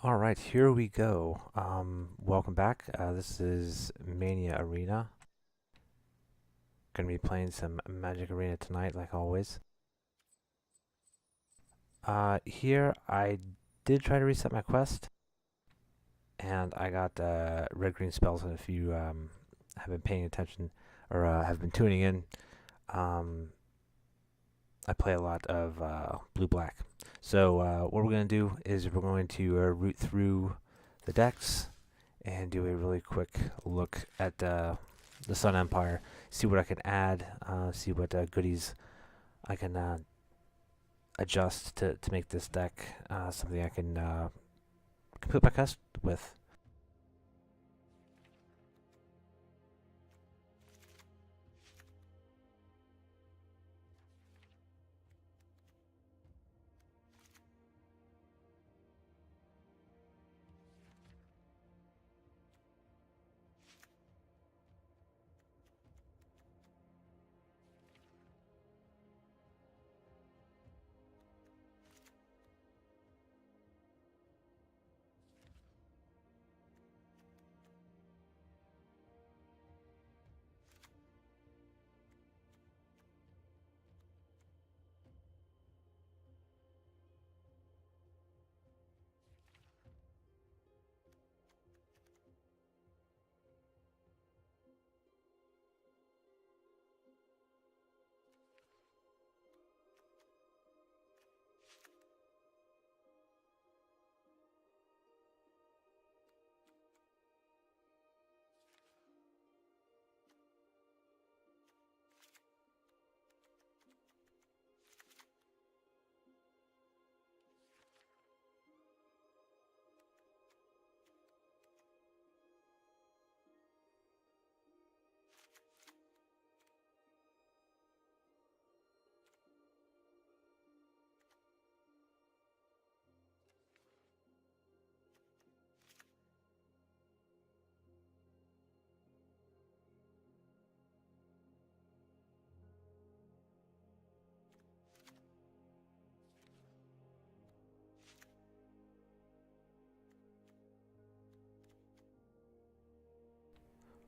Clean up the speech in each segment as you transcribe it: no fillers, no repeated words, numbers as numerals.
All right, here we go. Welcome back. This is ManiaArena. Gonna be playing some Magic Arena tonight, like always. Here I did try to reset my quest, and I got red green spells. And if you have been paying attention or have been tuning in, um, I play a lot of blue black. So what we're gonna do is we're going to root through the decks and do a really quick look at the Sun Empire, see what I can add, see what goodies I can adjust to make this deck something I can complete my quest with.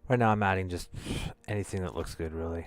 Right now I'm adding just anything that looks good, really.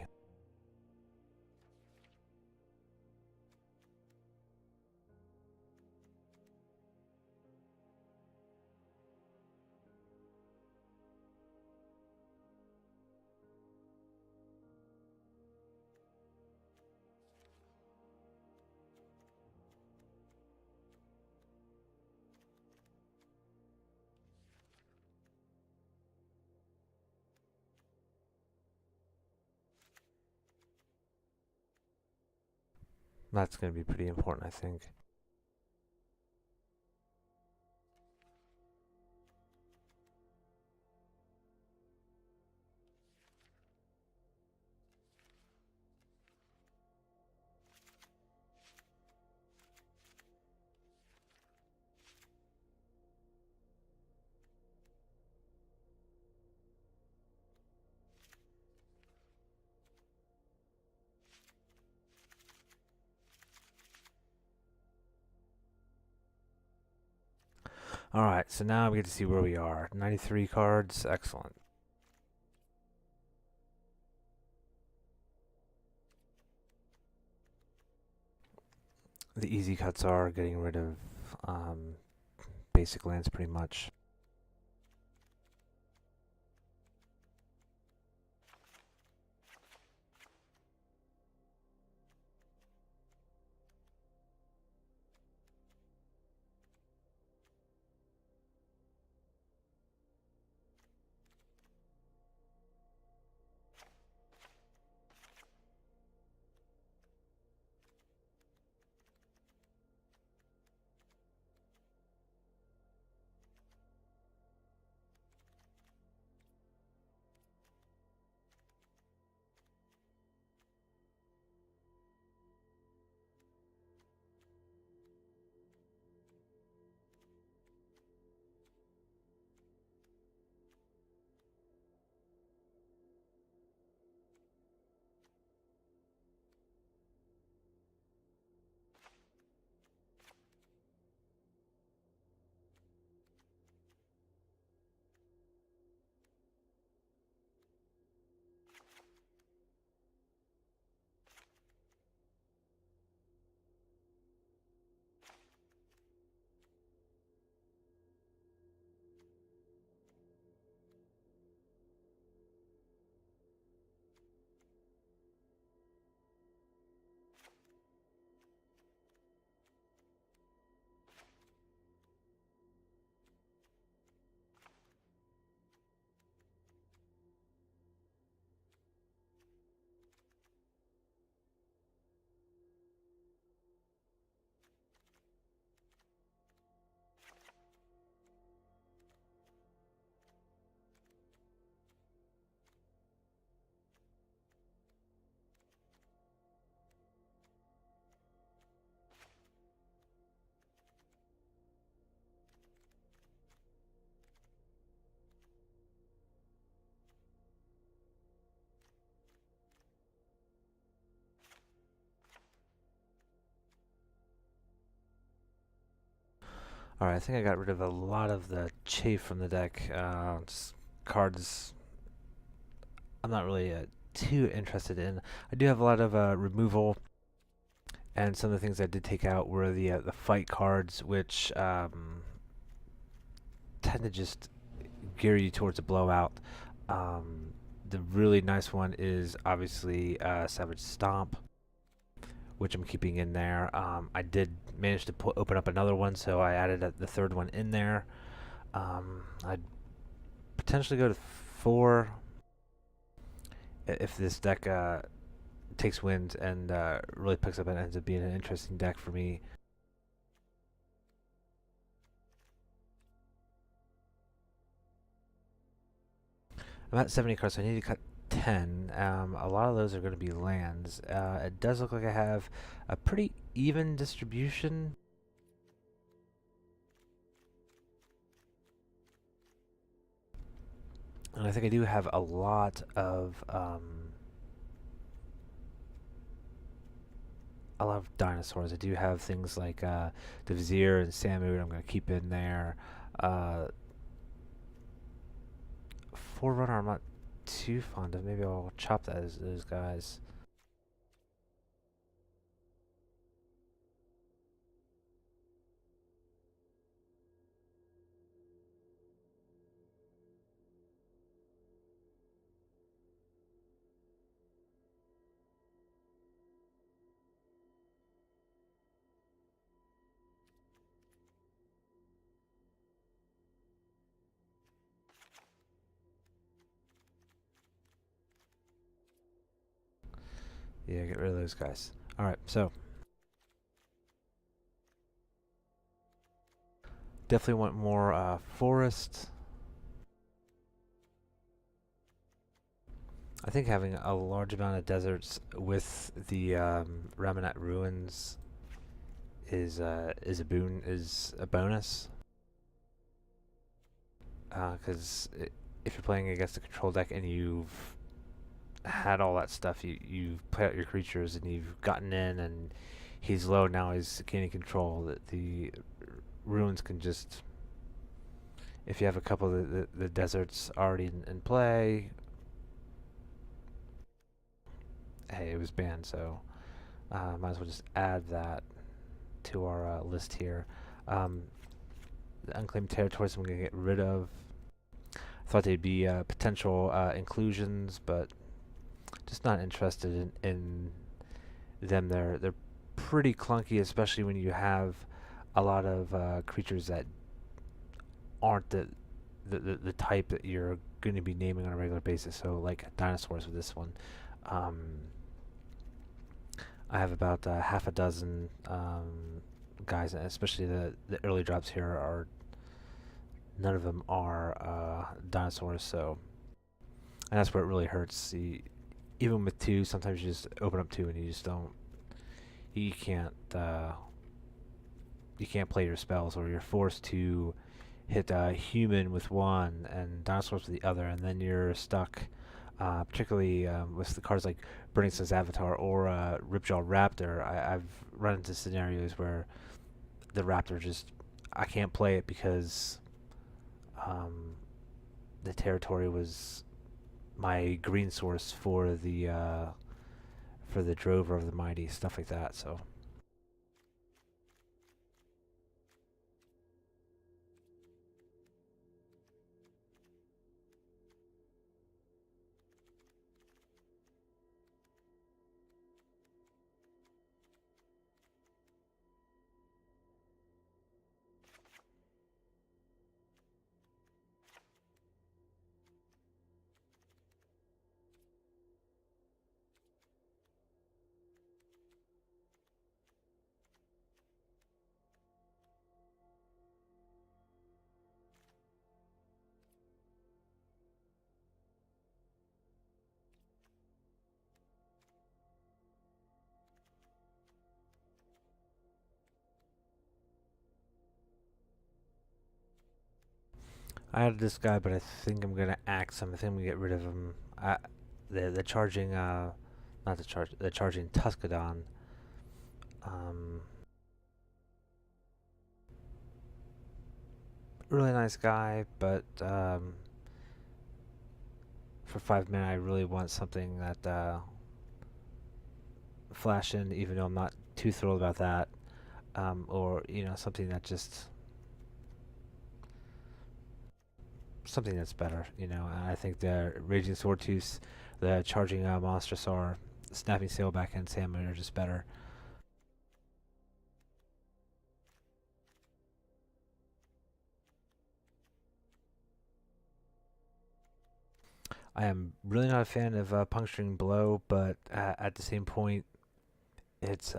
That's going to be pretty important, I think. All right, so now we get to see where we are. 93 cards, excellent. The easy cuts are getting rid of basic lands pretty much. Alright, I think I got rid of a lot of the chafe from the deck. Just cards I'm not really too interested in. I do have a lot of removal, and some of the things I did take out were the fight cards, which tend to just gear you towards a blowout. Um, the really nice one is obviously Savage Stomp, which I'm keeping in there. I did manage to open up another one, so I added the third one in there. I'd potentially go to 4 if this deck takes wins and really picks up and ends up being an interesting deck for me. I'm at 70 cards, so I need to cut 10. A lot of those are going to be lands. It does look like I have a pretty even distribution. And I think I do have a lot of dinosaurs. I do have things like the Vizier and Samu I'm going to keep in there. Forerunner I'm not too fond of. Maybe I'll chop that as those guys. Yeah, get rid of those guys. Alright, so definitely want more forest. I think having a large amount of deserts with the Ramanat ruins is a boon, is a bonus. Because if you're playing against a control deck and you've had all that stuff, you've played out your creatures and you've gotten in and he's low, now he's gaining control, that the ruins can just, if you have a couple of the deserts already in play, hey, it was banned, so might as well just add that to our list here. The unclaimed territories I'm going to get rid of. I thought they'd be potential inclusions, but just not interested in them. They're pretty clunky, especially when you have a lot of creatures that aren't the type that you're going to be naming on a regular basis. So like dinosaurs with this one. I have about half a dozen guys, especially the early drops here are none of them are dinosaurs, so and that's where it really hurts. Even with 2, sometimes you just open up 2 and you just don't, you can't play your spells, or you're forced to hit human with 1 and dinosaurs with the other, and then you're stuck. Particularly with the cards like Burning Sun's Avatar or Ripjaw Raptor, I've run into scenarios where the Raptor just, I can't play it because the territory was my green source for the Drover of the Mighty, stuff like that. So I added this guy, but I think I'm gonna axe him. I think I'm gonna get rid of him. The charging, not the charging Tuscadon. Um, really nice guy, but for 5 minutes, I really want something that flash in, even though I'm not too thrilled about that, or something that just something that's better. And I think the Raging Swordtooth, the Charging Monster Snapping Sailback, and Salmon are just better. I am really not a fan of Puncturing Blow, but at the same point, it's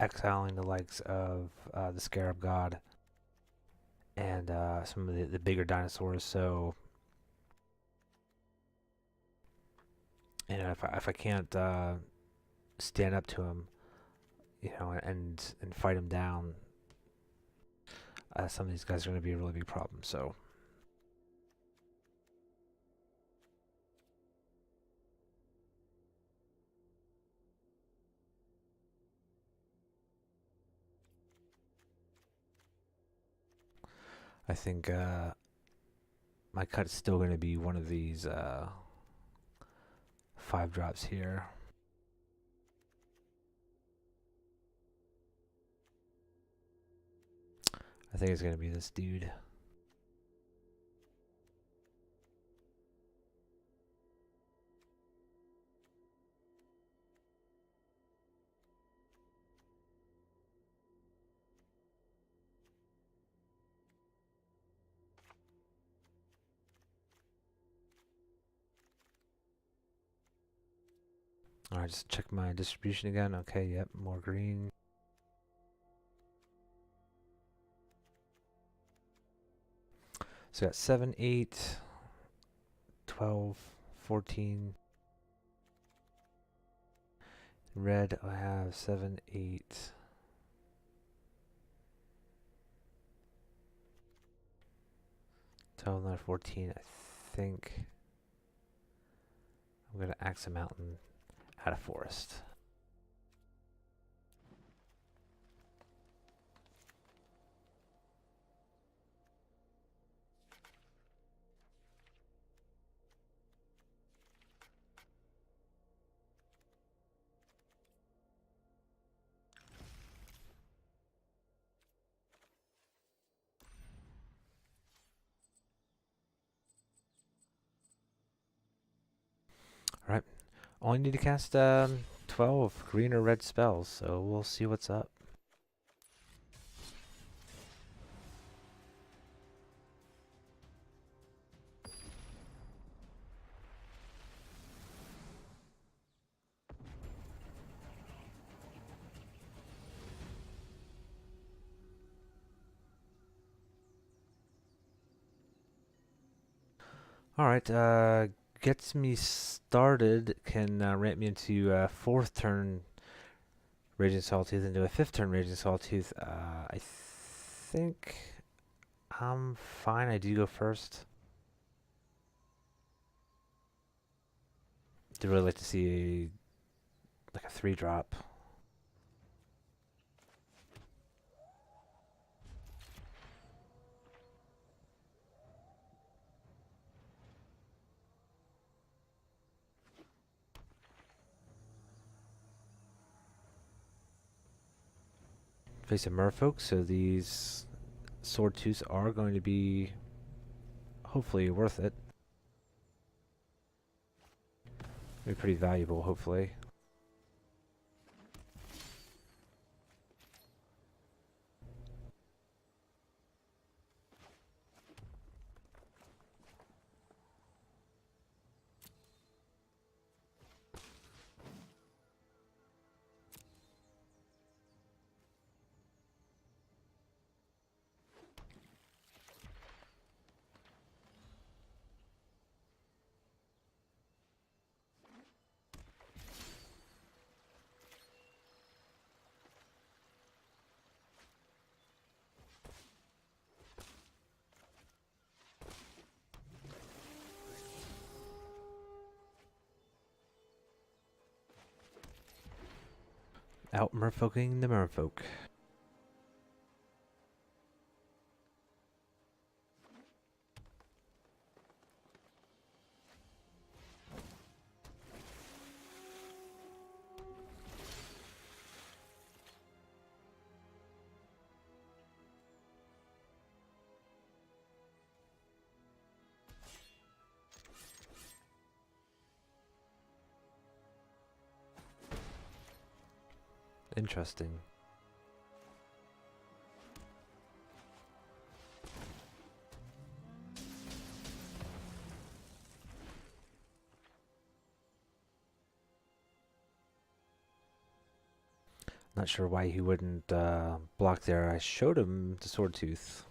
exiling the likes of the Scarab God and some of the bigger dinosaurs. So, if I can't stand up to him, and fight him down, some of these guys are going to be a really big problem. So, I think my cut is still going to be one of these 5 drops here. I think it's going to be this dude. Alright, just check my distribution again. Okay, yep, more green. So got 7, 8, 12, 14. Red, I have 7, 8. 12, 9, 14. I think I'm going to axe a mountain out of forest. Alright, only need to cast 12 green or red spells, so we'll see what's up. Alright, gets me started, can ramp me into 4th turn Raging Sawtooth into a 5th turn Raging Sawtooth. I think I'm fine. I do go first. I'd really like to see like a 3-drop. Face a merfolk, so these sword tooths are going to be hopefully worth it. Be pretty valuable, hopefully. Out merfolking the merfolk. Interesting. Not sure why he wouldn't block there. I showed him the sword tooth.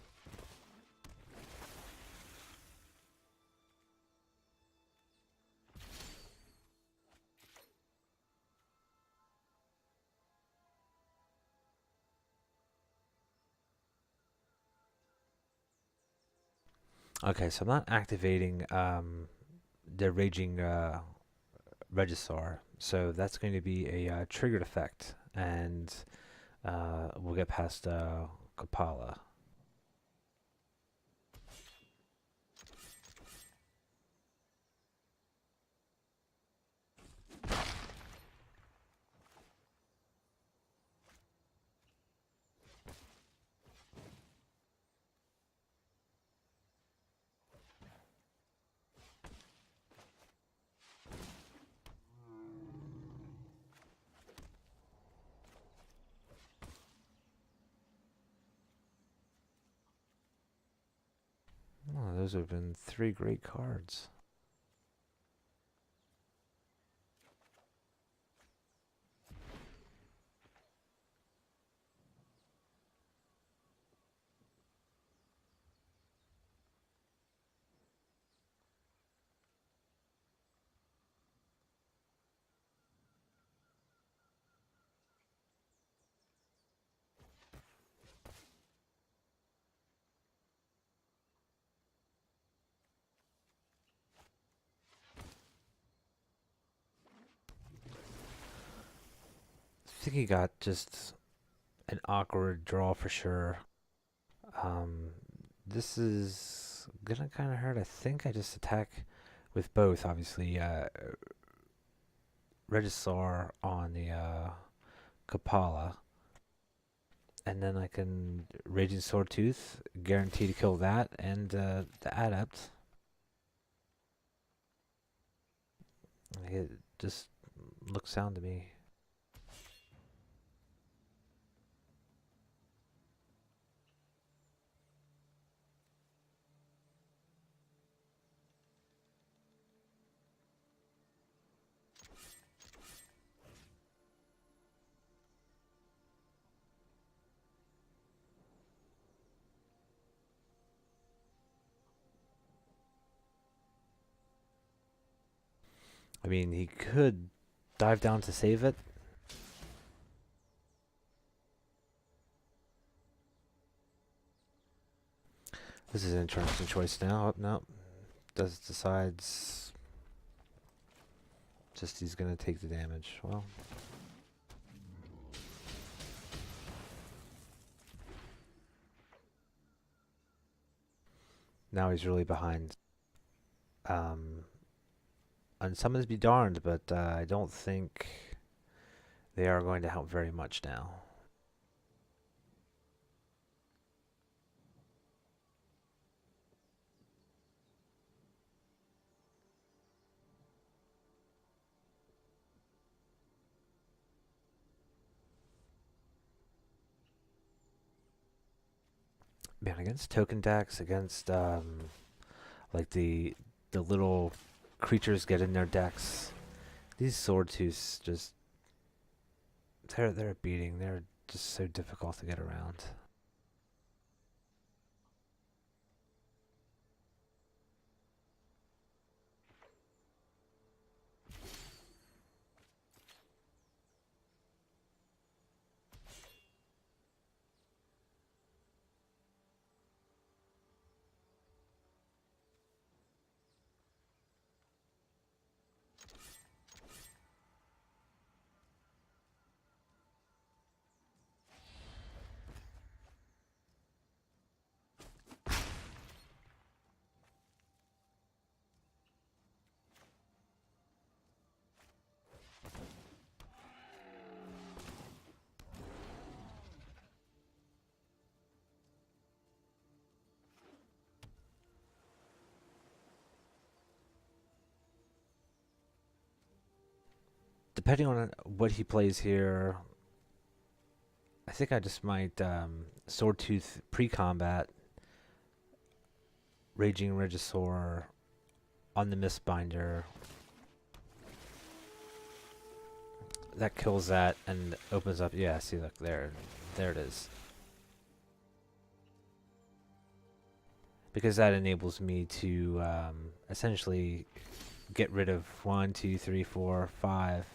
Okay, so I'm not activating the raging Regisaur, so that's going to be a triggered effect, and we'll get past Kapala. Oh, those have been 3 great cards. I think he got just an awkward draw for sure. Um, this is gonna kind of hurt. I think I just attack with both, obviously. Regisaur on the Kapala, and then I can Raging Sword Tooth, guarantee to kill that, and the Adept. It just looks sound to me. I mean, he could dive down to save it. This is an interesting choice now. Oh, no, decides just he's gonna take the damage. Well, now he's really behind. And summons be darned, but I don't think they are going to help very much now. Man, against token decks, against like the little creatures get in their decks. These sword tooths just they're a beating. They're just so difficult to get around. Depending on what he plays here, think I just might Sword Tooth pre-combat, Raging Regisaur on the Mistbinder. That kills that and opens up. Yeah, see, look there, there it is. Because that enables me to essentially get rid of 1, 2, 3, 4, 5,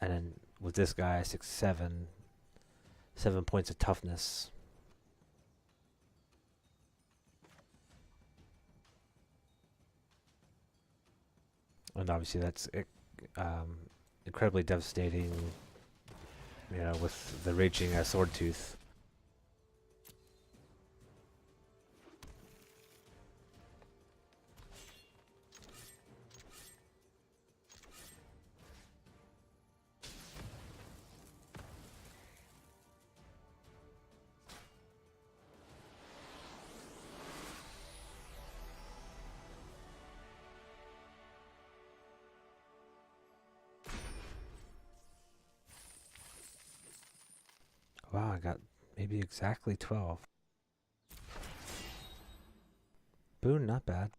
and then with this guy 6, 7 points of toughness. And obviously that's incredibly devastating, you know, with the raging sword tooth. Wow, I got maybe exactly 12. Boon, not bad.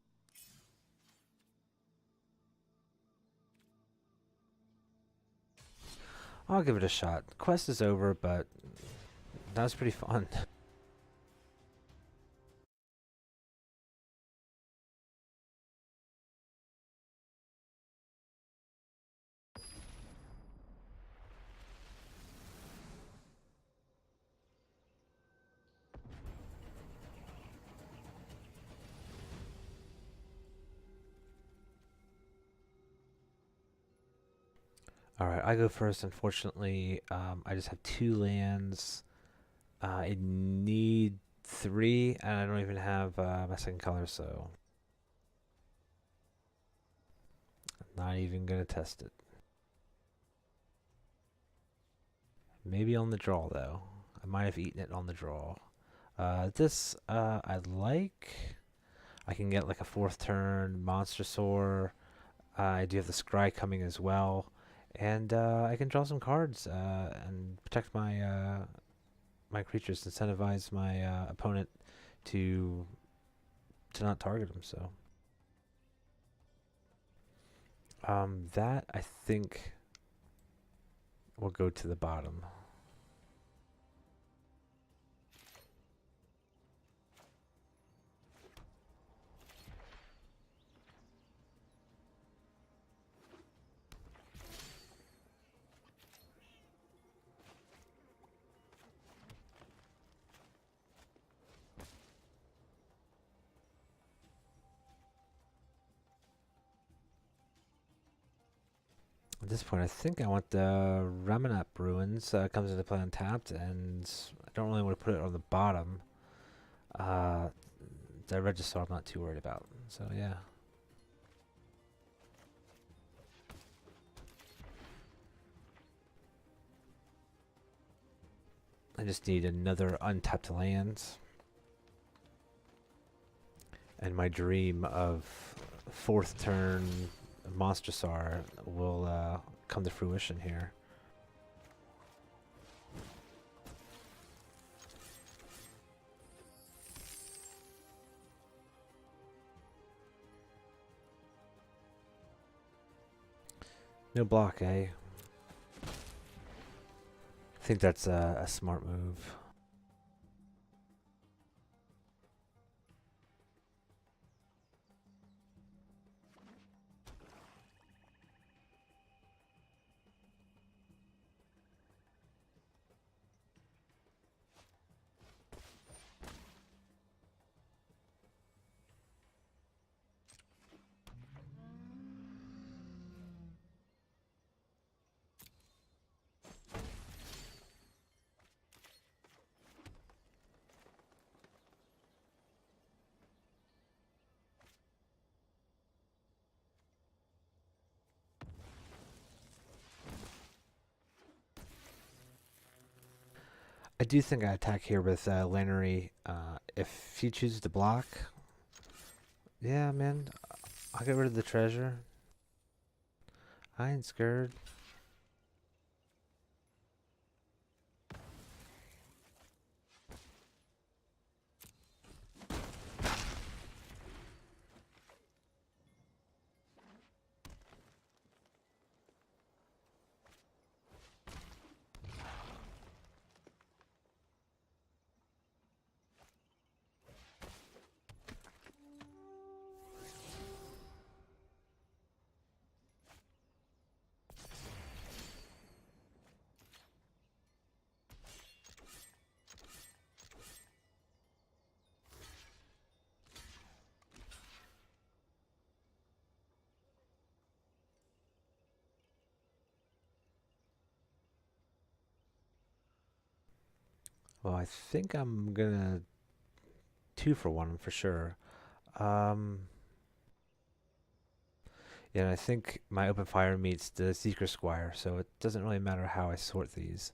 I'll give it a shot. Quest is over, but that was pretty fun. Alright, I go first. Unfortunately, I just have 2 lands. I need 3, and I don't even have my second color, so not even gonna test it. Maybe on the draw, though. I might have eaten it on the draw. This, I like. I can get like a 4th turn Monster Soar. I do have the Scry coming as well. And I can draw some cards and protect my my creatures, incentivize my opponent to not target them. So that I think will go to the bottom. At this point, I think I want the Ramanap Ruins. Comes into play untapped, and I don't really want to put it on the bottom. The Regisaur I'm not too worried about. So yeah. I just need another untapped land. And my dream of 4th turn Monster Sar will come to fruition here. No block, eh? I think that's a smart move. I do think I attack here with Lannery. If he chooses to block, yeah, man, I'll get rid of the treasure. I ain't scared. Well, I think I'm gonna 2 for 1 for sure. Um, yeah, and I think my open fire meets the Seeker Squire, so it doesn't really matter how I sort these.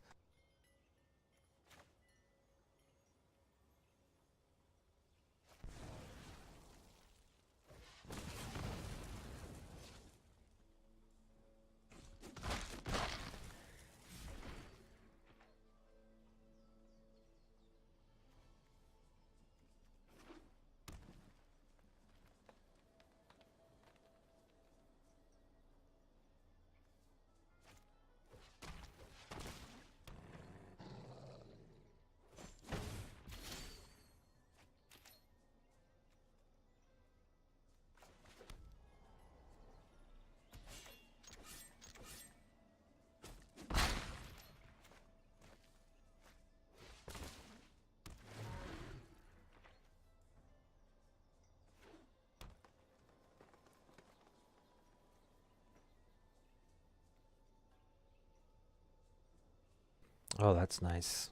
Oh, that's nice.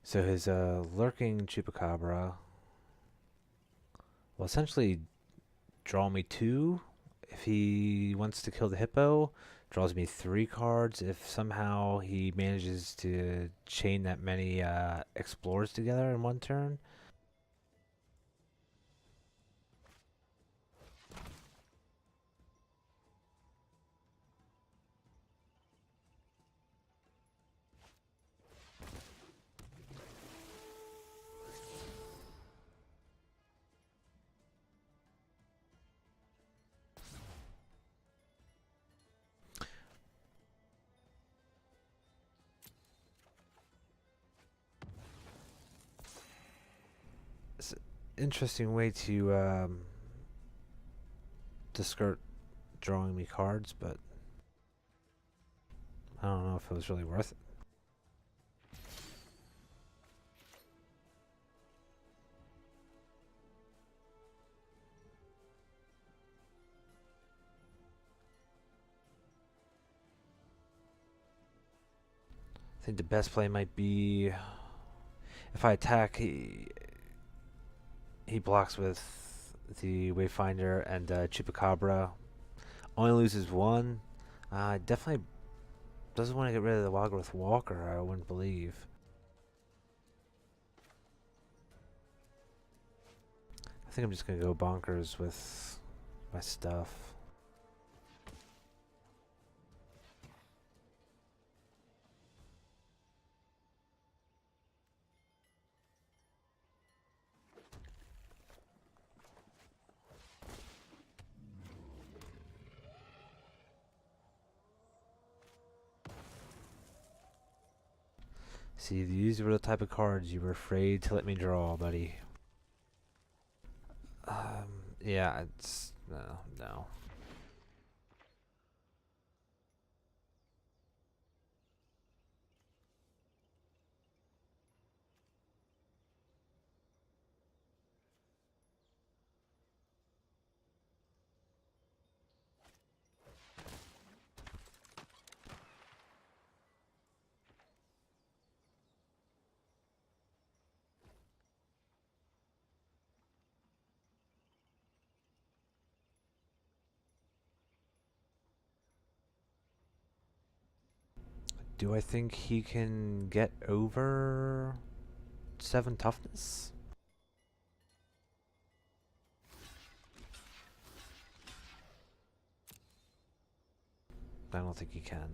So his lurking chupacabra will essentially draw me 2. If he wants to kill the hippo, draws me 3 cards. If somehow he manages to chain that many explorers together in 1 turn. It's an interesting way to skirt drawing me cards, but I don't know if it was really worth it. I think the best play might be if I attack, he blocks with the Wayfinder and Chupacabra. Only loses 1. Definitely doesn't want to get rid of the Wildgrowth Walker, I wouldn't believe. I think I'm just going to go bonkers with my stuff. See, these were the type of cards you were afraid to let me draw, buddy. Yeah, it's... No, no. Do I think he can get over 7 toughness? I don't think he can.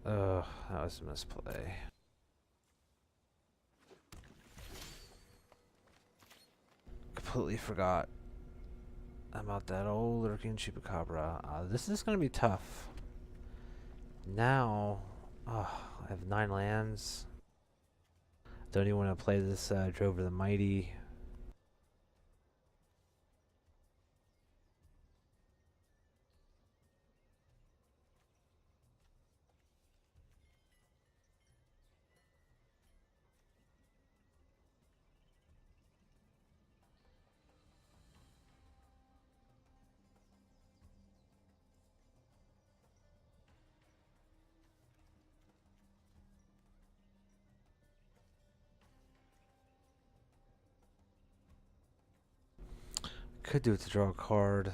Ugh, that was a misplay. Completely forgot about that old lurking chupacabra. This is gonna be tough. Now, I have 9 lands. Don't even want to play this Drover the Mighty. Could do it to draw a card.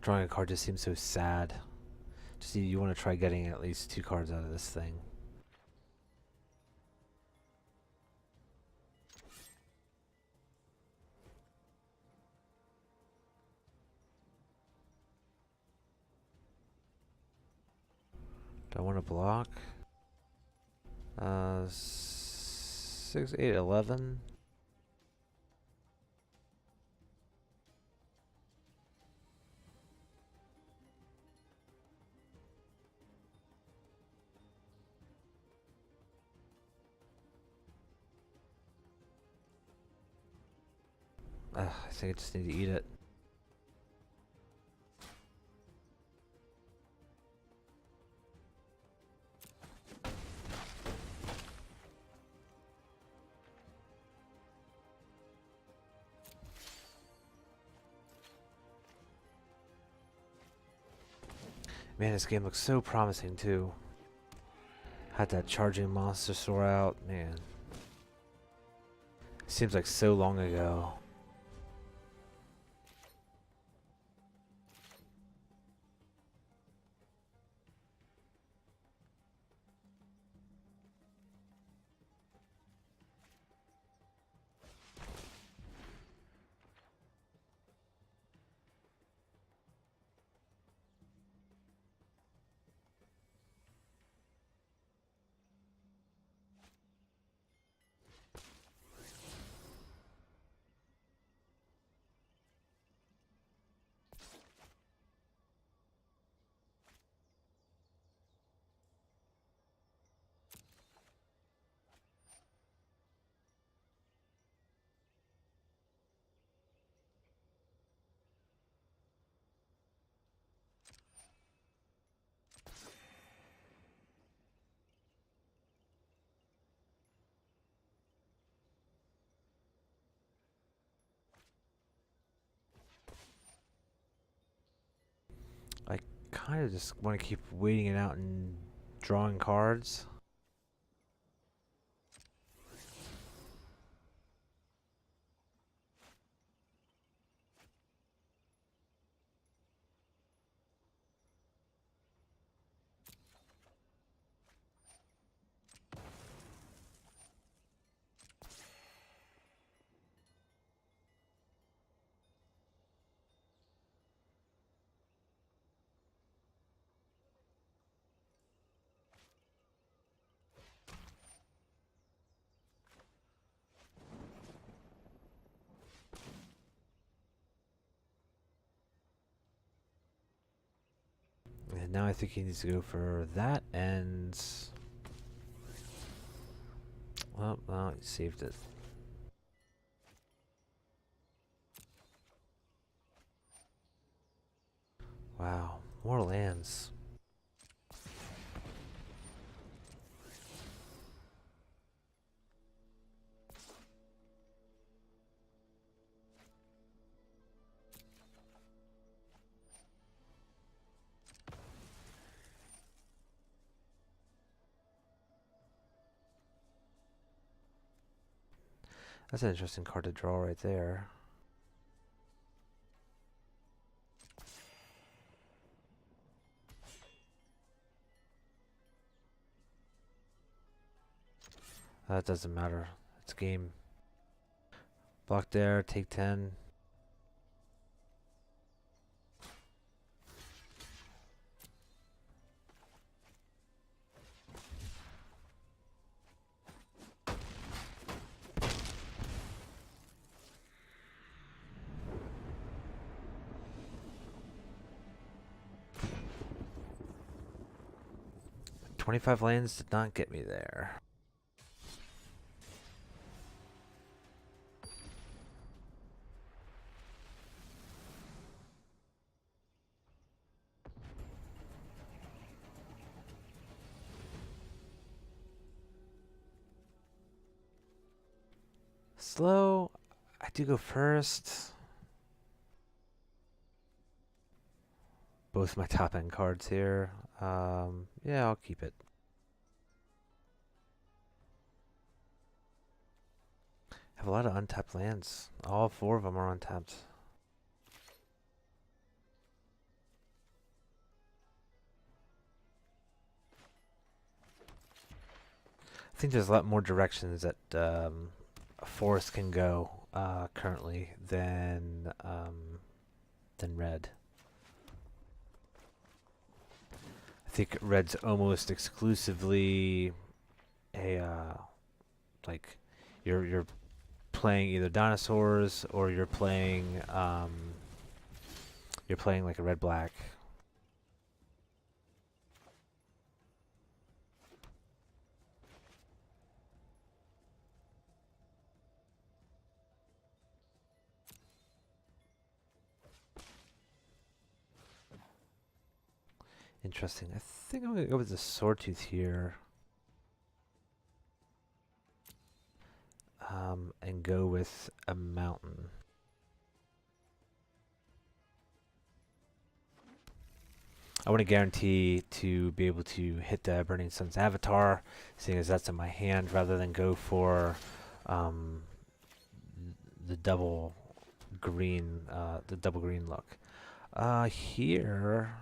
Drawing a card just seems so sad. Just you want to try getting at least 2 cards out of this thing. Do I want to block? 6, 8, 11. I think I just need to eat it. Man, this game looks so promising too. Had that charging monster soar out, man. Seems like so long ago. I kind of just want to keep waiting it out and drawing cards. And now I think he needs to go for that and... Well, he saved it. Wow, more lands. That's an interesting card to draw right there. That doesn't matter. It's game. Block there, take 10. 25 lands did not get me there. Slow. I do go first. Both my top end cards here. Yeah, I'll keep it. Have a lot of untapped lands. All 4 of them are untapped. I think there's a lot more directions that a forest can go currently than red. I think red's almost exclusively a like you're playing either dinosaurs or you're playing like a red black. Interesting. I think I'm gonna go with the Swordtooth here. And go with a mountain. I want to guarantee to be able to hit the Burning Sun's avatar, seeing as that's in my hand, rather than go for the double green look. Here,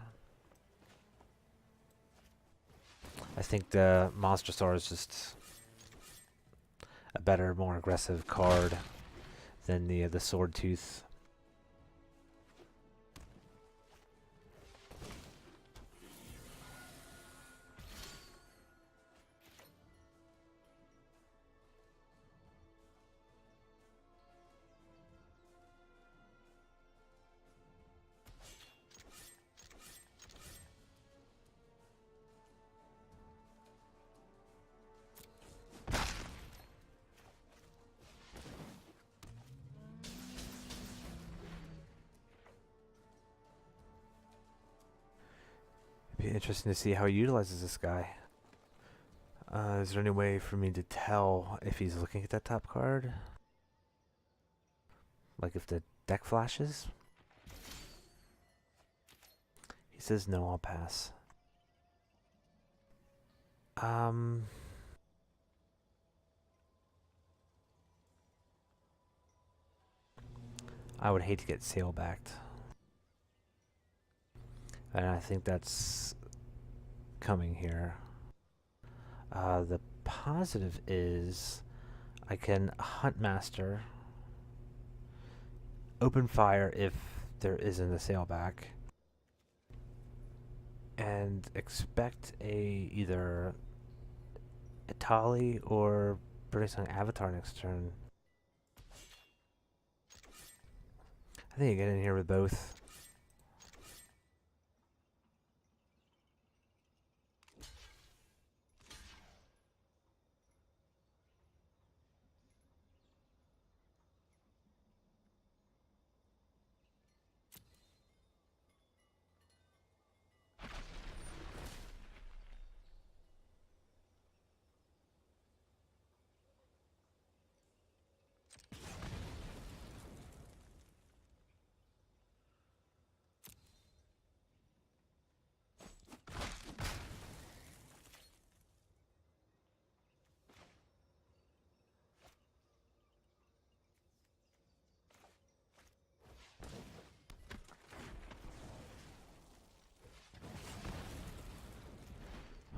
I think the Monster Star is just a better, more aggressive card than the Swordtooth. Be interesting to see how he utilizes this guy. Is there any way for me to tell if he's looking at that top card? Like if the deck flashes? He says no, I'll pass. I would hate to get sail-backed. And I think that's coming here. The positive is I can Hunt Master, open fire if there isn't a sailback, and expect either Itali or Burning Sun Avatar next turn. I think I get in here with both.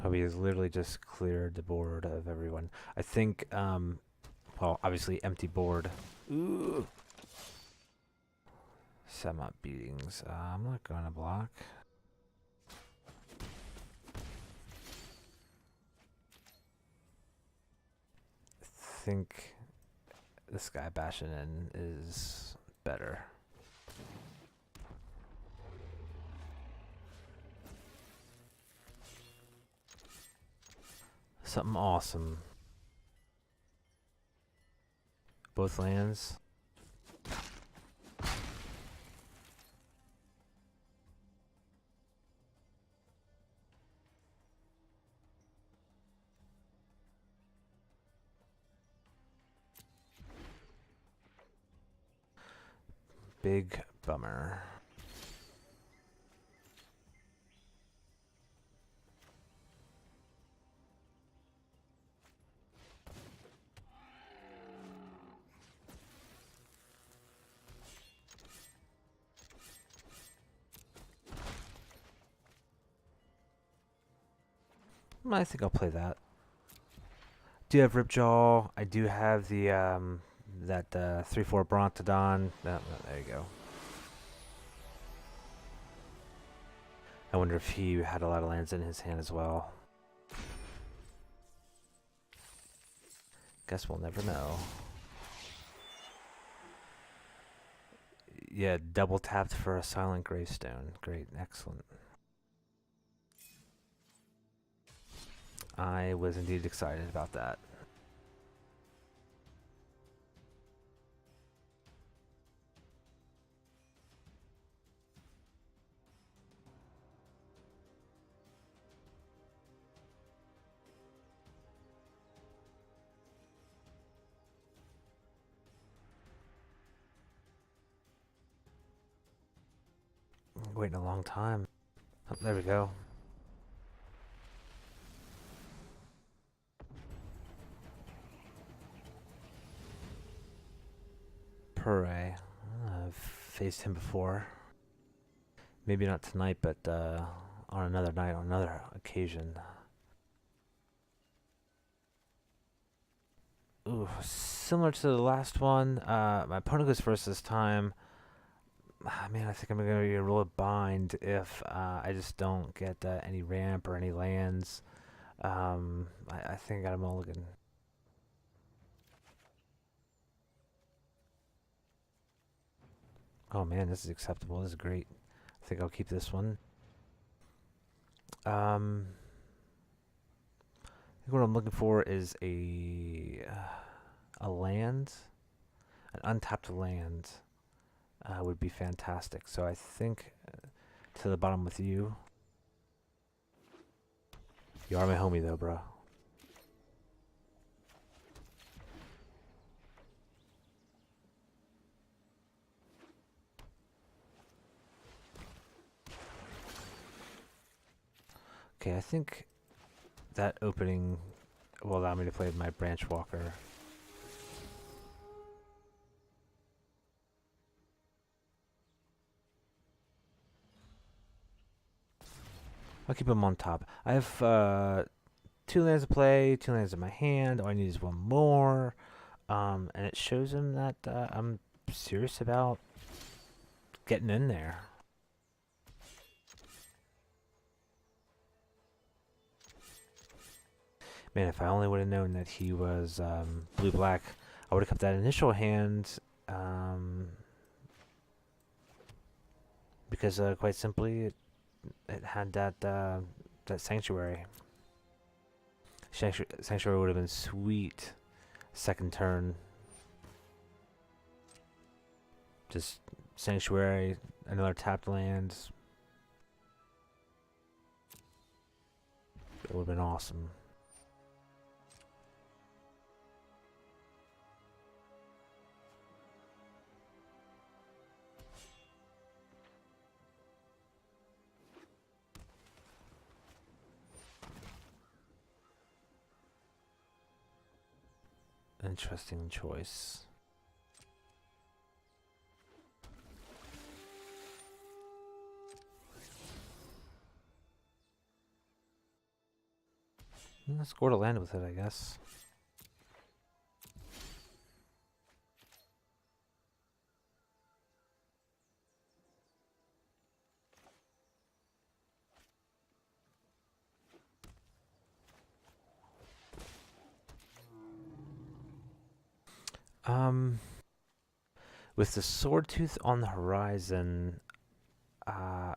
Oh, he has literally just cleared the board of everyone. I think, well, obviously empty board. Ooh. Semi beatings. I'm not going to block. I think this guy bashing in is better. Something awesome. Both lands. Big bummer. I think I'll play that. Do have Ripjaw. I do have the that 3/4 Brontodon. There you go. I wonder if he had a lot of lands in his hand as well. Guess we'll never know. Yeah, double tapped for a Silent Gravestone. Great, excellent. I was indeed excited about that. Waiting a long time. Oh, there we go. Purray. I've faced him before. Maybe not tonight, but on another night, on another occasion. Ooh, similar to the last one. My opponent goes first this time. Man, I think I'm going to be a real bind if I just don't get any ramp or any lands. I think I got a mulligan. Oh man, this is acceptable. This is great. I think I'll keep this one. I think what I'm looking for is a land, an untapped land would be fantastic. So I think to the bottom with you. You are my homie though, bro. Okay, I think that opening will allow me to play my Branch Walker. I'll keep him on top. I have 2 lands to play, 2 lands in my hand. All I need is 1 more. And it shows him that I'm serious about getting in there. Man, if I only would have known that he was blue-black, I would have kept that initial hand. Because quite simply, it had that Sanctuary. Sanctuary would have been sweet. Second turn. Just Sanctuary, another tapped land. It would have been awesome. Interesting choice. Scored a land with it, I guess. With the sword tooth on the horizon, man,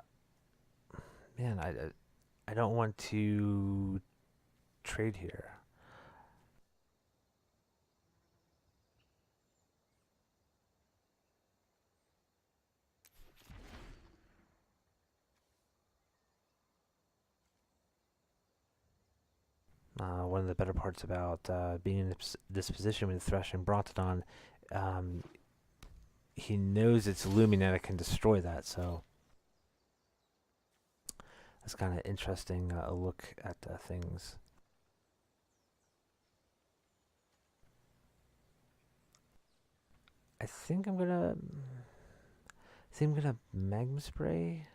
I don't want to trade here. One of the better parts about being in this position with Thresh and Brontodon, um, he knows it's looming and it can destroy that, so that's kind of interesting a look at things. I think I'm gonna Magma Spray,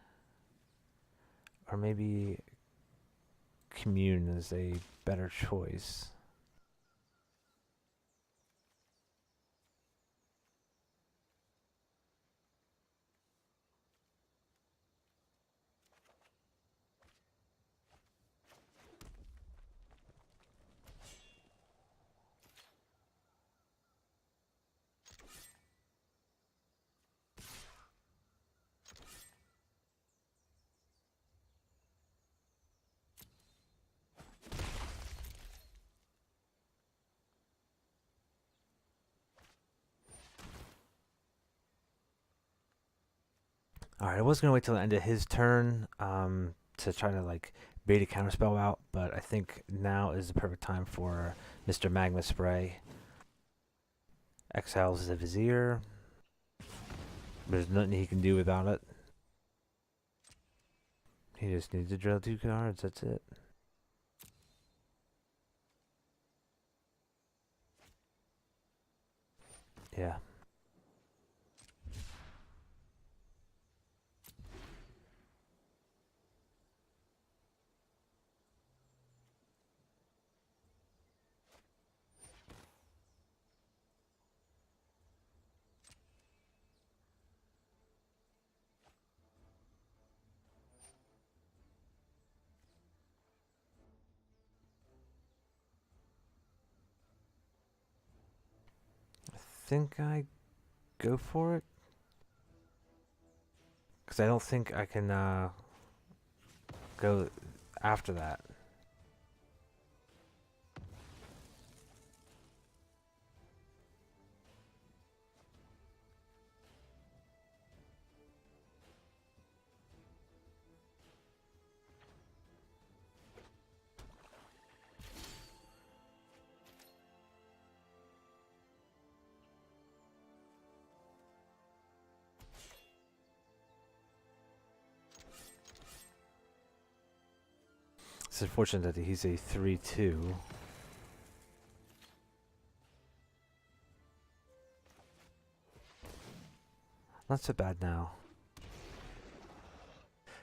or maybe Commune is a better choice. Alright, I was gonna wait till the end of his turn to try to like bait a counterspell out, but I think now is the perfect time for Mr. Magma Spray. Exiles the Vizier. There's nothing he can do about it. He just needs to draw 2 cards, that's it. Yeah. I think I go for it. Because I don't think I can go after that. It's unfortunate that he's a 3-2. Not so bad now.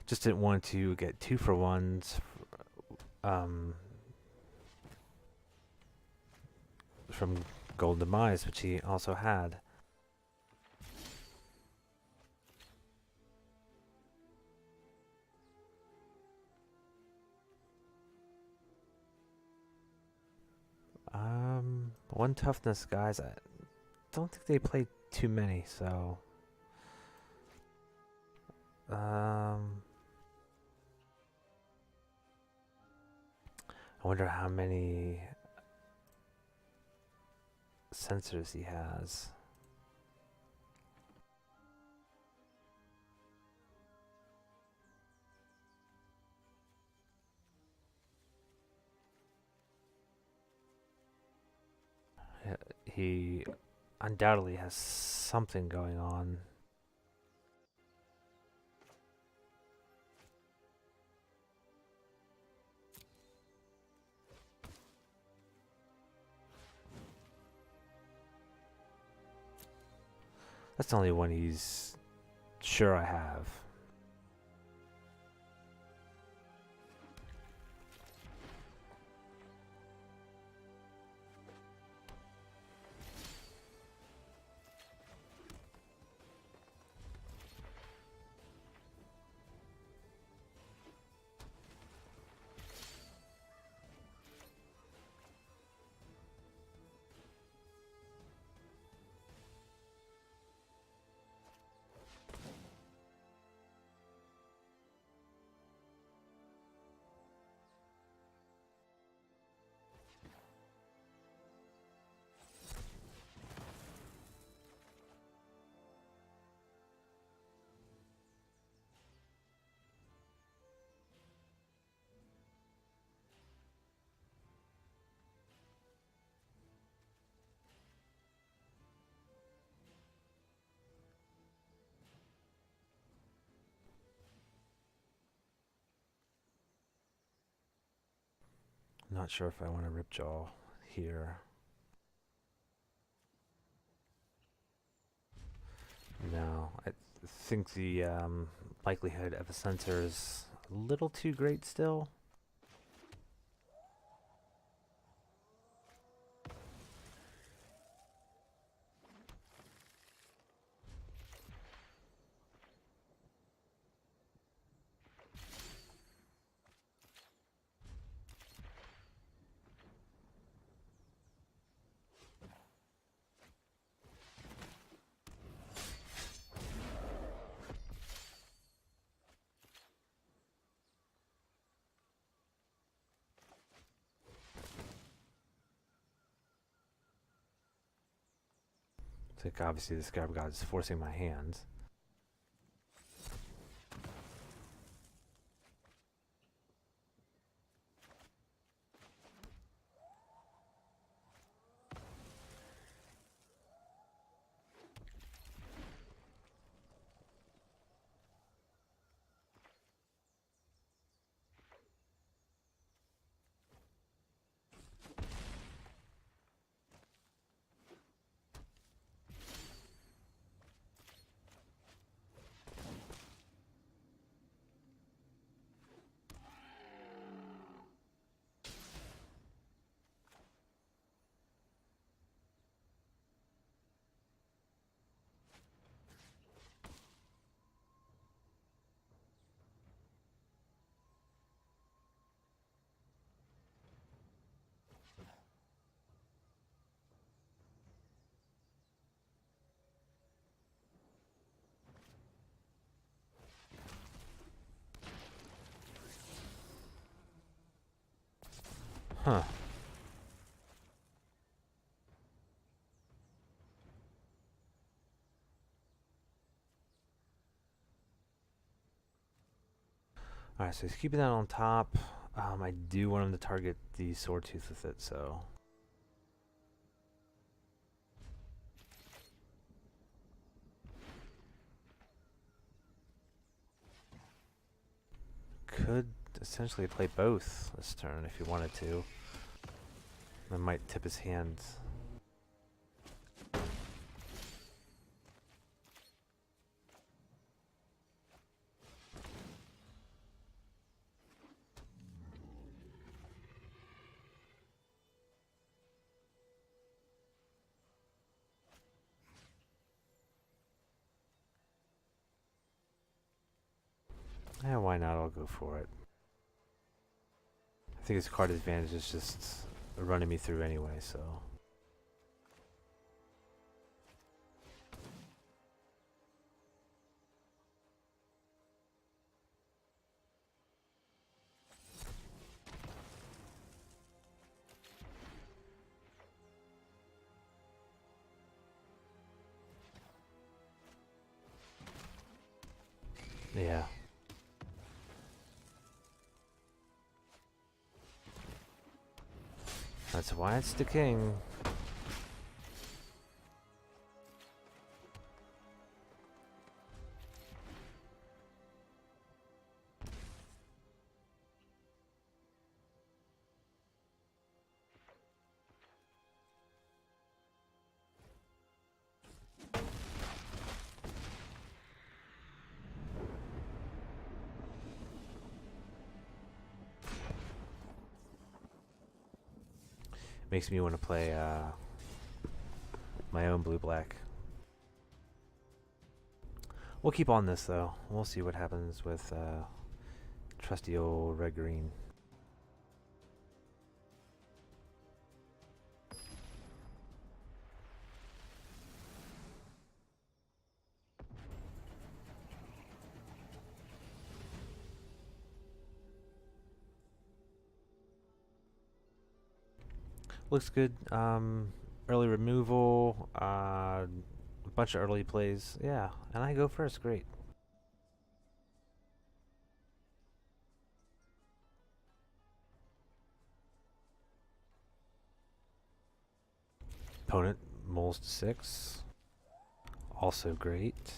Just didn't want to get 2-for-1s from Golden Demise, which he also had. One toughness, guys. I don't think they played too many, so I wonder how many sensors he has. He undoubtedly has something going on. That's the only one he's sure I have. Not sure if I want to Ripjaw here. No, I think the likelihood of a sensor is a little too great still. Like obviously the Scarab God is forcing my hands. Huh. Alright, so he's keeping that on top. I do want him to target the sword tooth with it, so. Could essentially play both this turn if he wanted to. I might tip his hand. Yeah, why not? I'll go for it. I think his card advantage is just running me through anyway, so. Yeah. That's why it's the king. Makes me want to play my own blue-black. We'll keep on this though. We'll see what happens with trusty old red-green. Looks good. Early removal, a bunch of early plays. Yeah, and I go first. Great. Opponent moles to 6. Also great.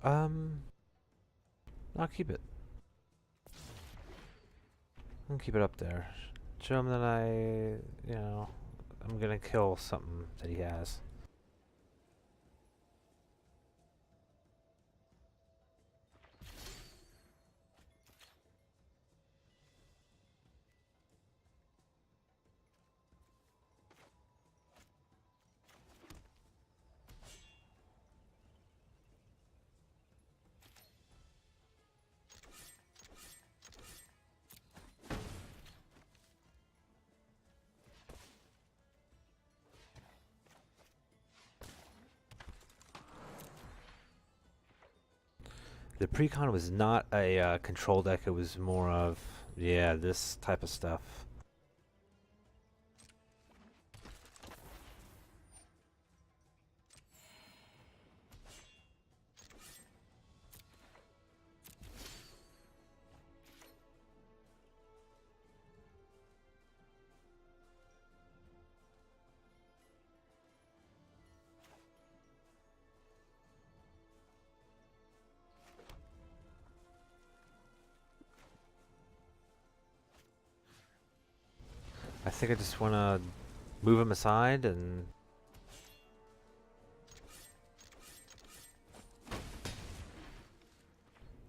I'll keep it. I'll keep it up there. Show him that I'm gonna kill something that he has. The precon was not a control deck. It was more of, yeah, this type of stuff. I think I just want to move him aside and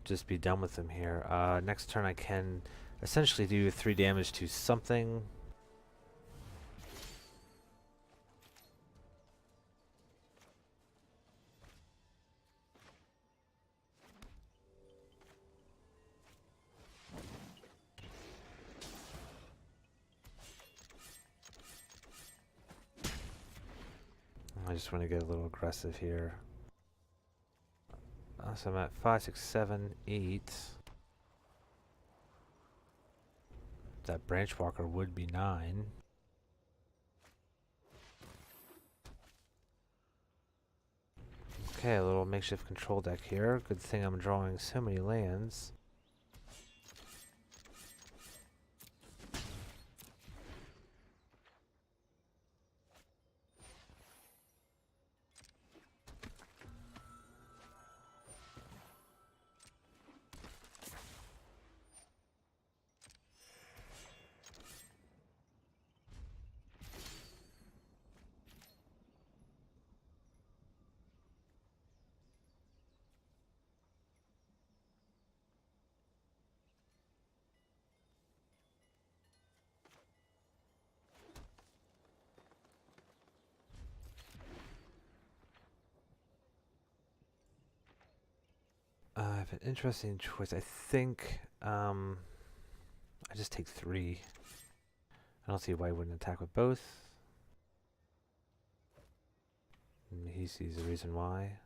just be done with him here. Next turn I can essentially do 3 damage to something. I just want to get a little aggressive here. So I'm at 5, 6, 7, 8. That branch walker would be 9. Okay, a little makeshift control deck here. Good thing I'm drawing so many lands. I have an interesting choice. I think I just take 3. I don't see why he wouldn't attack with both. He sees a reason why.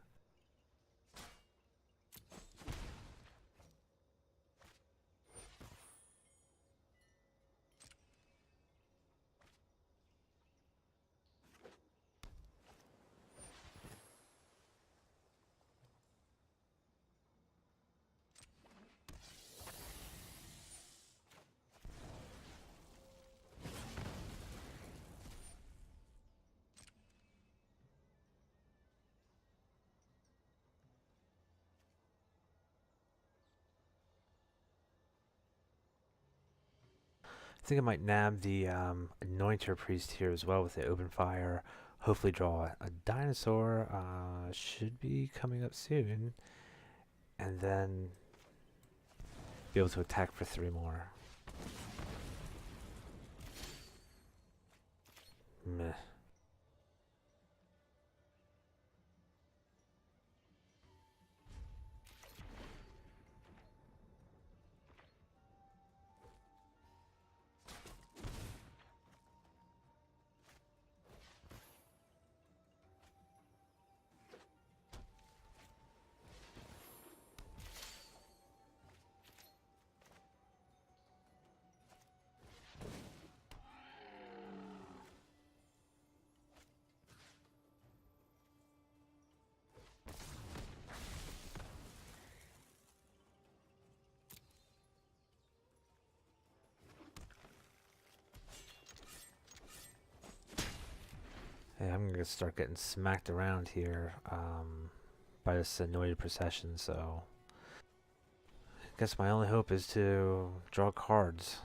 I think I might nab the Anointer Priest here as well with the open fire. Hopefully draw a dinosaur. Should be coming up soon. And then be able to attack for 3 more. Meh. Hey, I'm gonna start getting smacked around here by this annoyed procession, so I guess my only hope is to draw cards.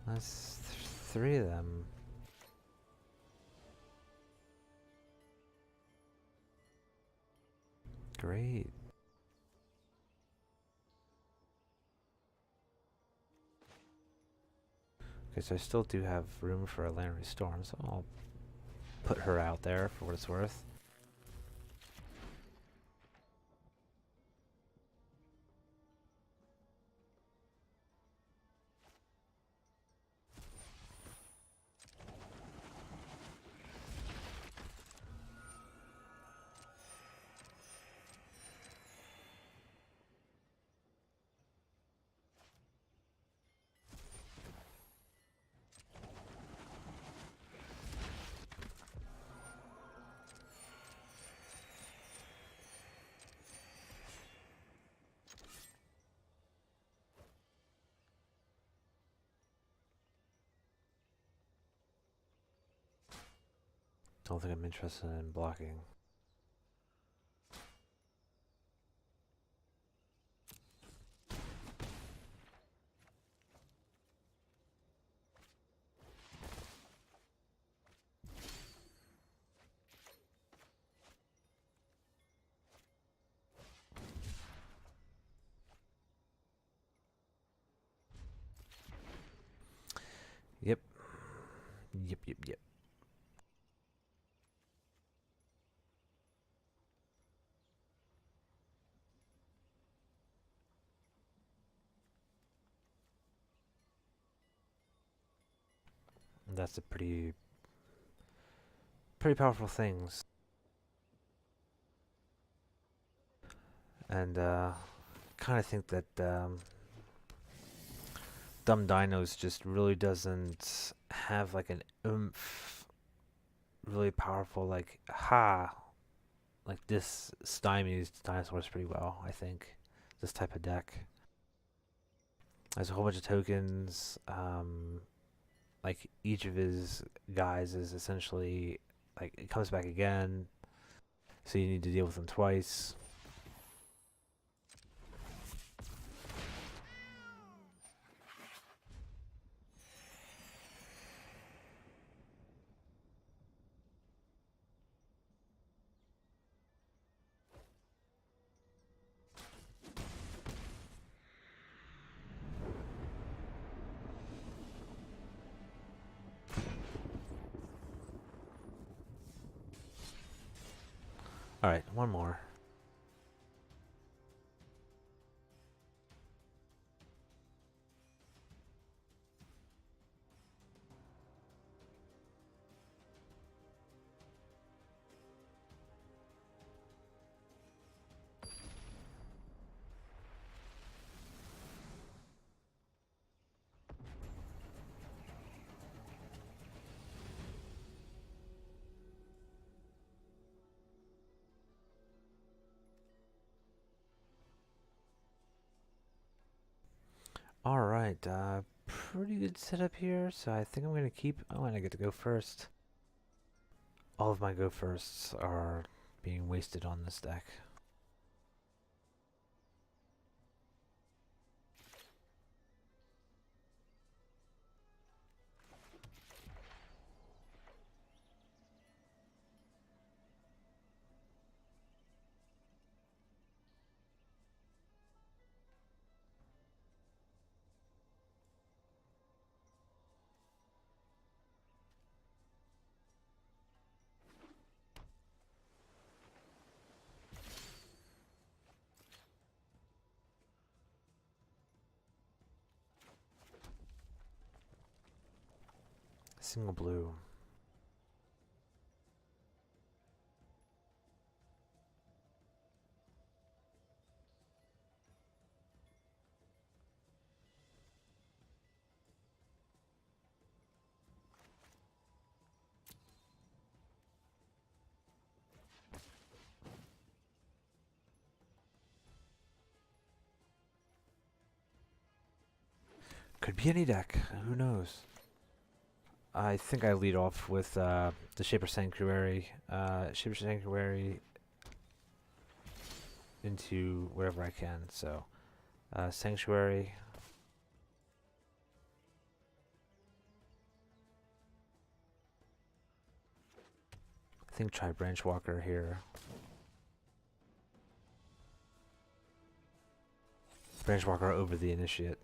That's three of them. Great. Okay, so I still do have room for a Land Storm, so I'll put her out there for what it's worth. Don't think I'm interested in blocking. Yep. Yep. That's a pretty powerful things. And kind of think that Dumb Dinos just really doesn't have like an oomph, really powerful like like this stymies dinosaurs pretty well. I think this type of deck. There's a whole bunch of tokens. Like each of his guys is essentially like it comes back again, so you need to deal with them twice. All right, one more. All right, pretty good setup here. So I think I'm gonna keep. Oh, and I get to go first. All of my go firsts are being wasted on this deck. Single blue. Could be any deck. Who knows? I think I lead off with the Shaper Sanctuary. Shaper Sanctuary into wherever I can. So, Sanctuary. I think try Branchwalker here. Branchwalker over the Initiate.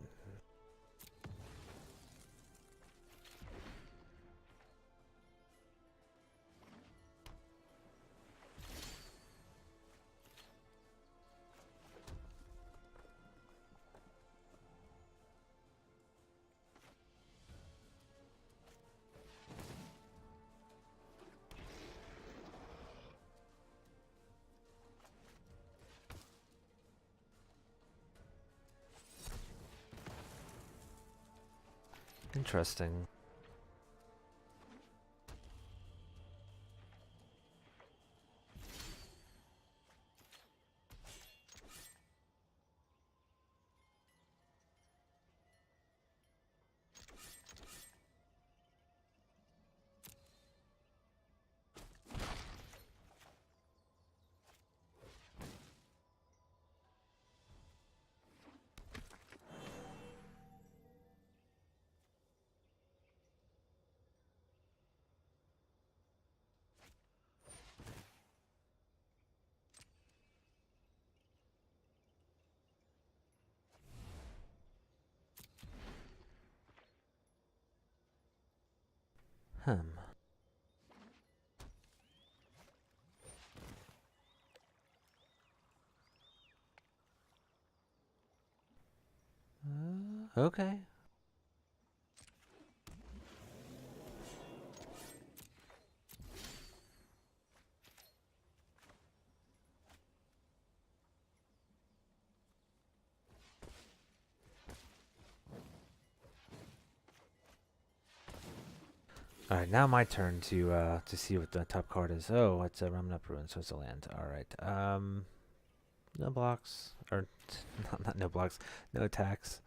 Interesting. Hmm. Okay. All right, now my turn to see what the top card is. Oh, it's a Remnant Up Ruin, so it's a land. All right. No blocks, or not no blocks, no attacks.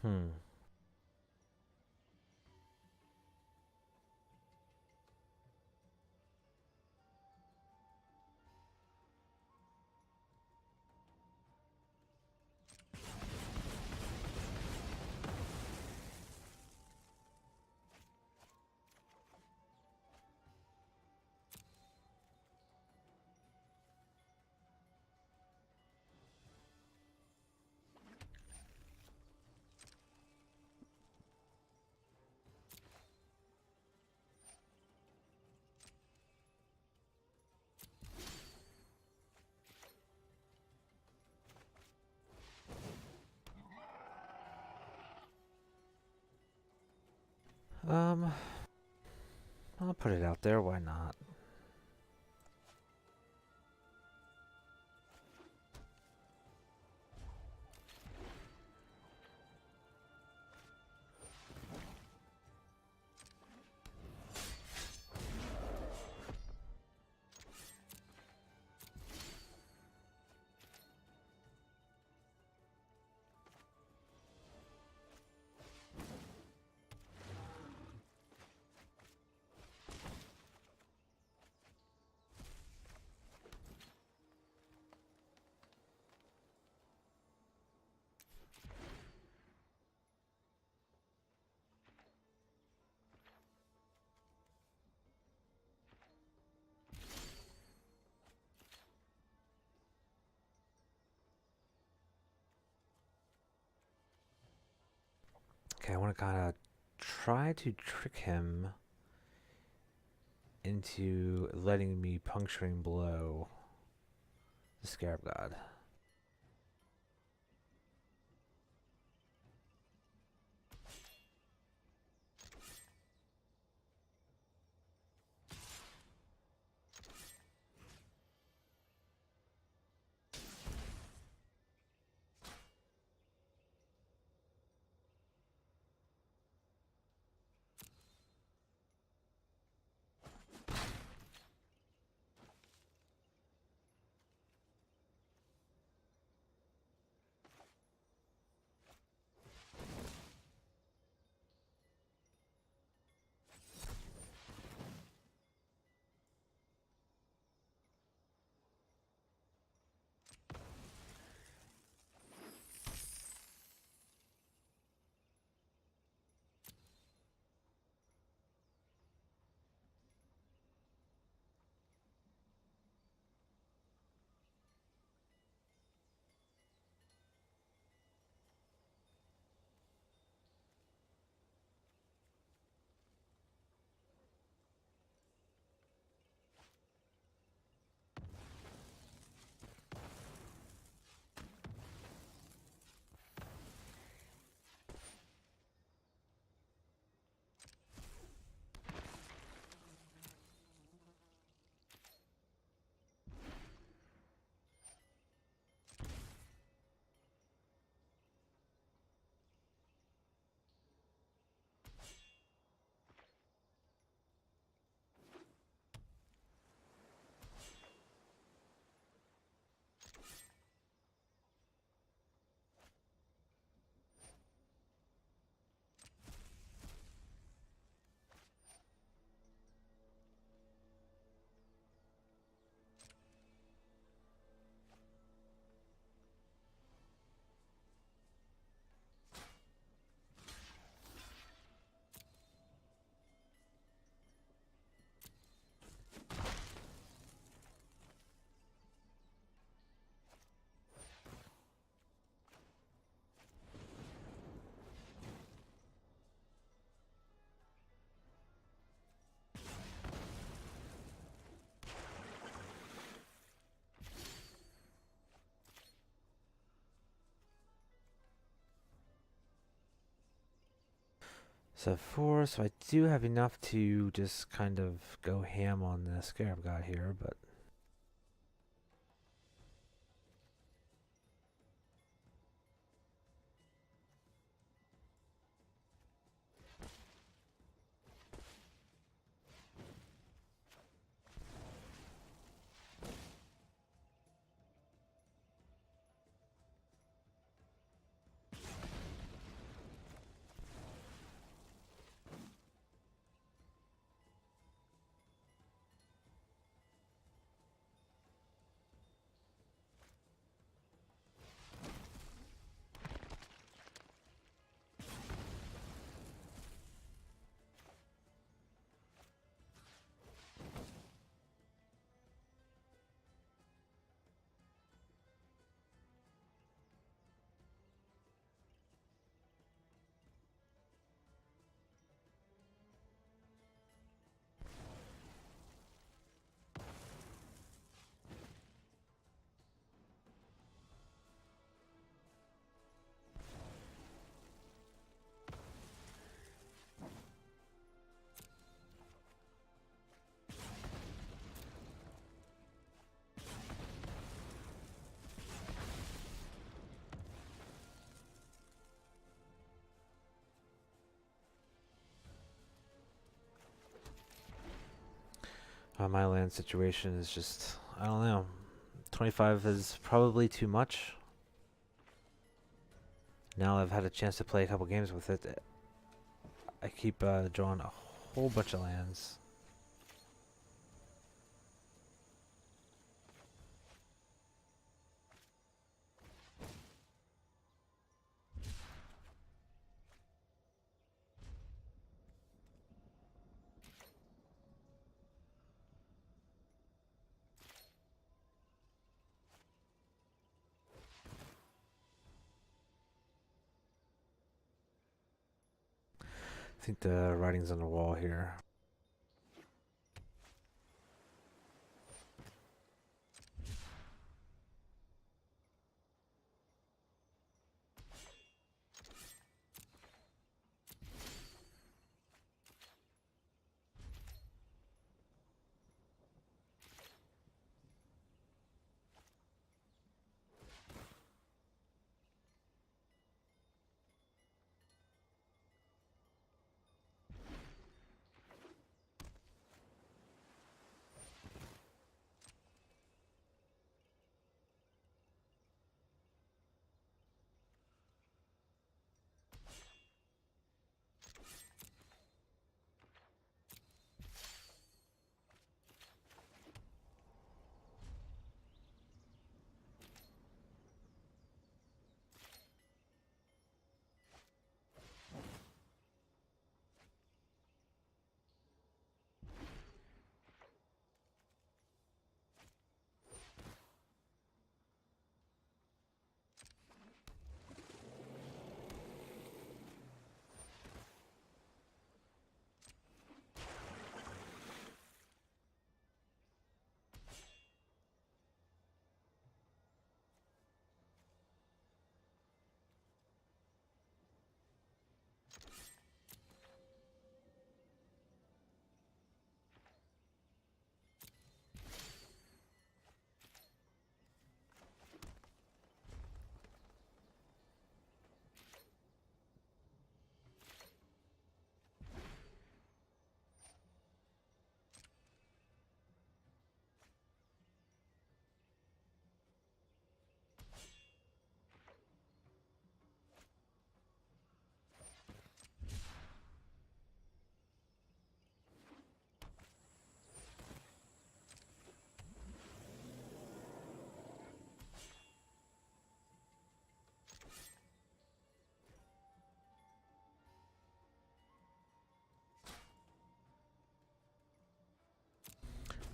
Hmm. Um, I'll put it out there. Why not? Okay, I want to kind of try to trick him into letting me puncturing blow the Scarab God. So 4, so I do have enough to just kind of go ham on the Scarab God here, but my land situation is just, I don't know. 25 is probably too much. Now I've had a chance to play a couple games with it. I keep drawing a whole bunch of lands. think the writing's on the wall here.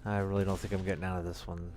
I really don't think I'm getting out of this one.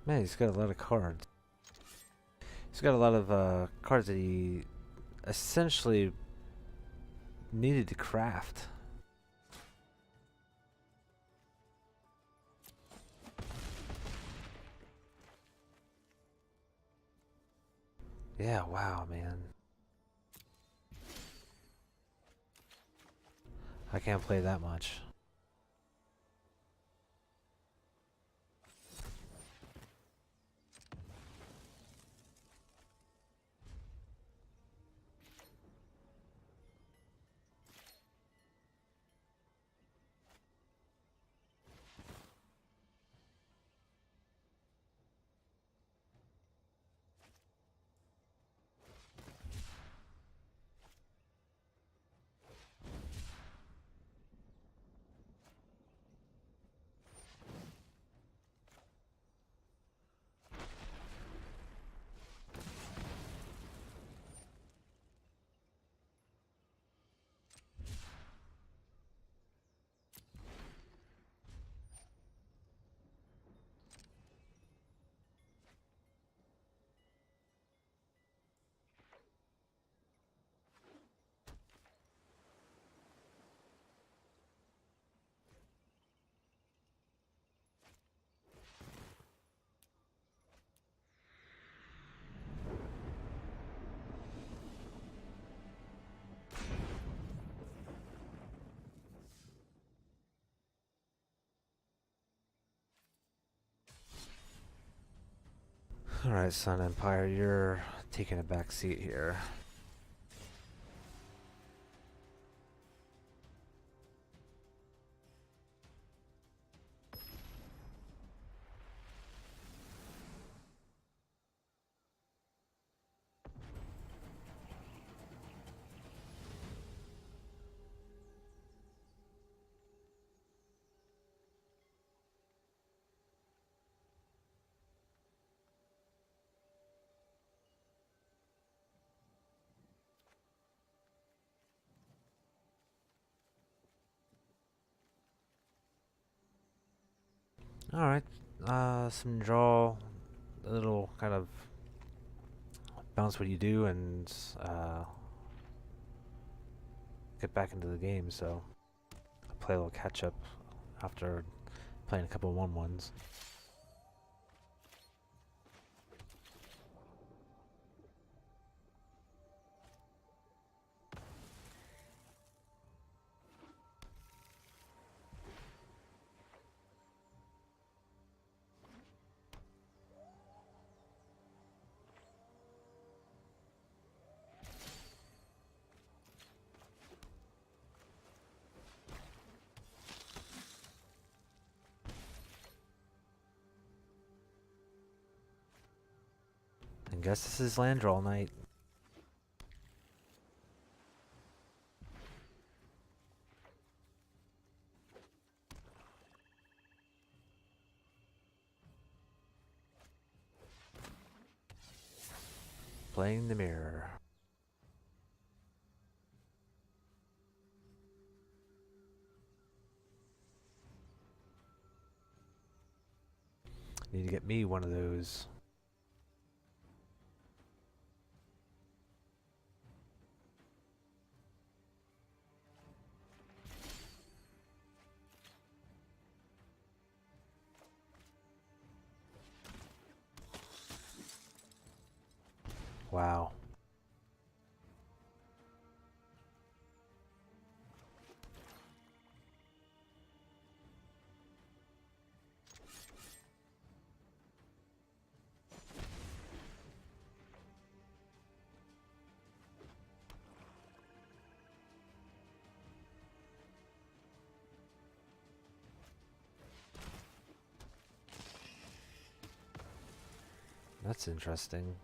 Man, he's got a lot of cards. He's got a lot of cards that he essentially needed to craft. Yeah, wow, man. I can't play that much. Alright, Sun Empire, you're taking a back seat here. Alright, some draw, a little kind of bounce what you do and get back into the game, so I'll play a little catch up after playing a couple of 1-1s. I guess this is land draw night. Playing the mirror. Need to get me one of those. Wow. That's interesting.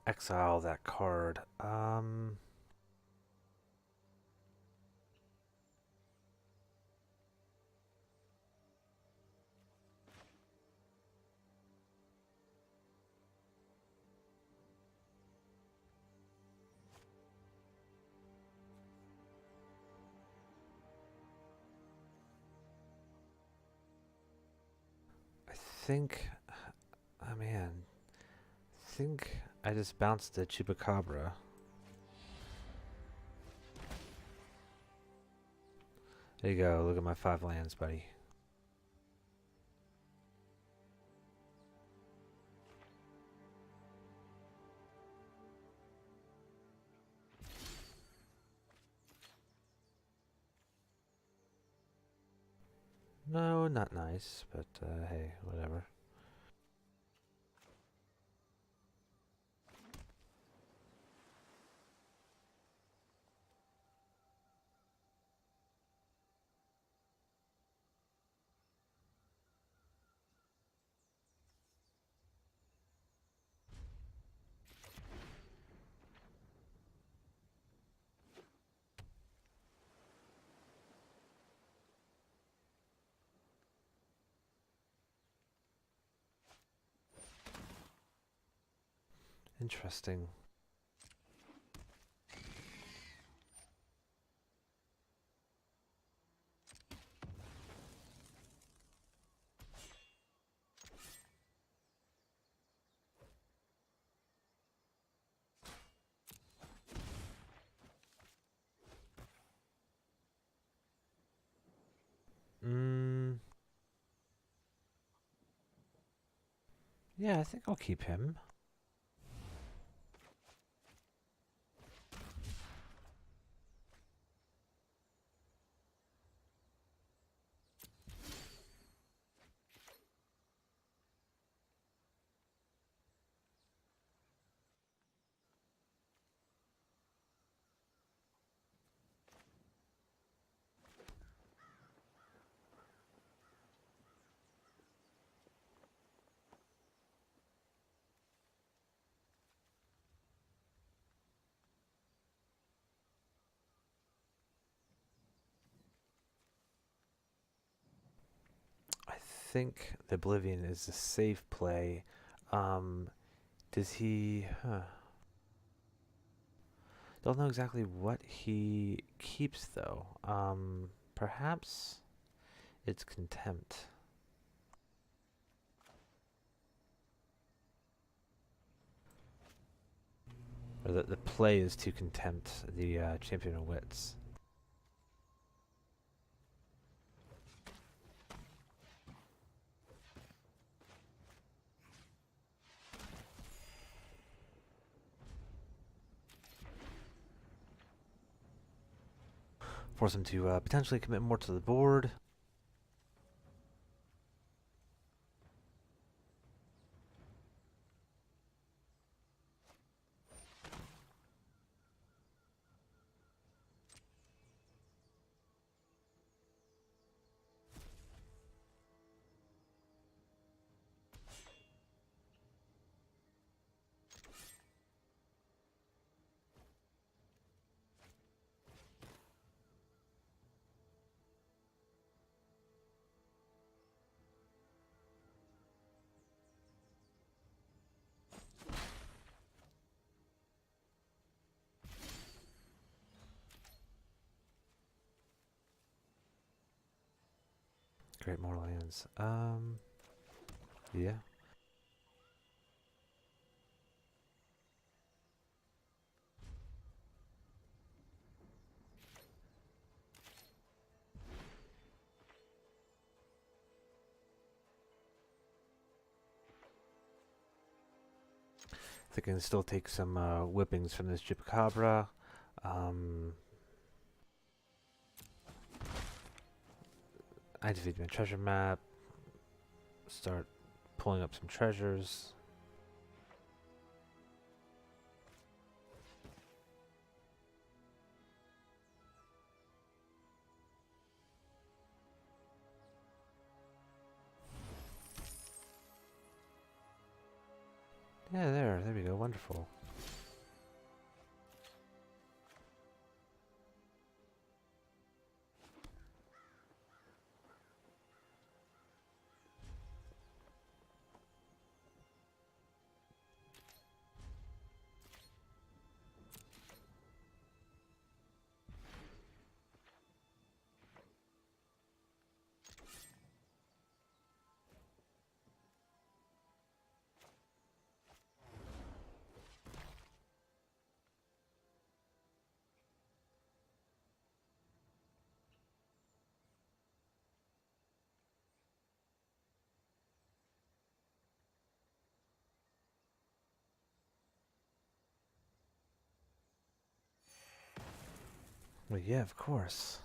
Exile that card. I think, oh man, I think I just bounced the Chupacabra. There you go, look at my 5 lands, buddy. No, not nice, but hey, whatever. Interesting. Yeah, I think I'll keep him. think the Oblivion is a safe play. Um, does he? Don't know exactly what he keeps though. Perhaps it's Contempt. Or the play is to Contempt the Champion of Wits. Force him to potentially commit more to the board. Great more lands. Yeah. I think I can still take some whippings from this Chupacabra. Activate my treasure map. Start pulling up some treasures. Yeah, there we go. Wonderful. Well, yeah, of course.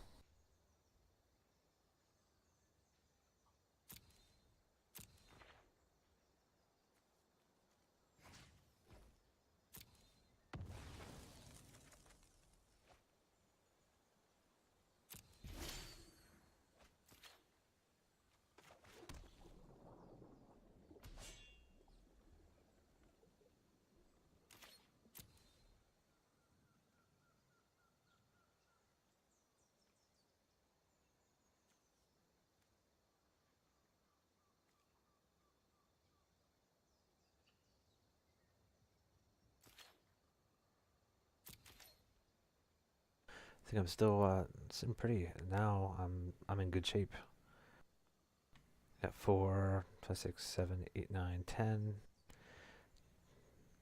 I think I'm still sitting pretty. Now I'm in good shape. Got 4, 5, 6, 7, 8, 9, 10.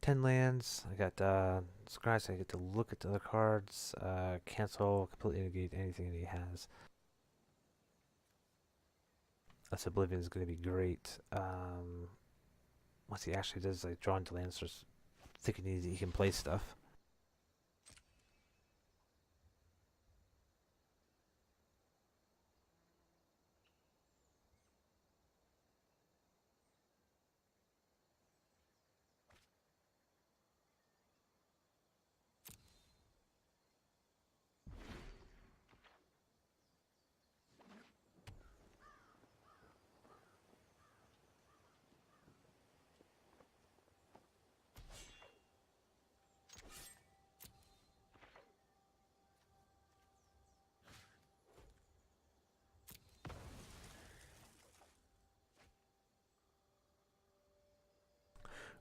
10 lands. I got scratch. So I get to look at the other cards. Cancel, completely negate anything that he has. This Oblivion is going to be great. Once he actually does like draw into lands, starts thinking he can play stuff.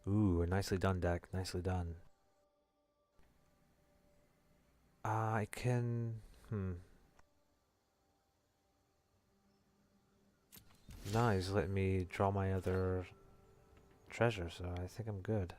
Ooh, a nicely done deck. Nicely done. I can... No, he's letting me draw my other treasure, so I think I'm good.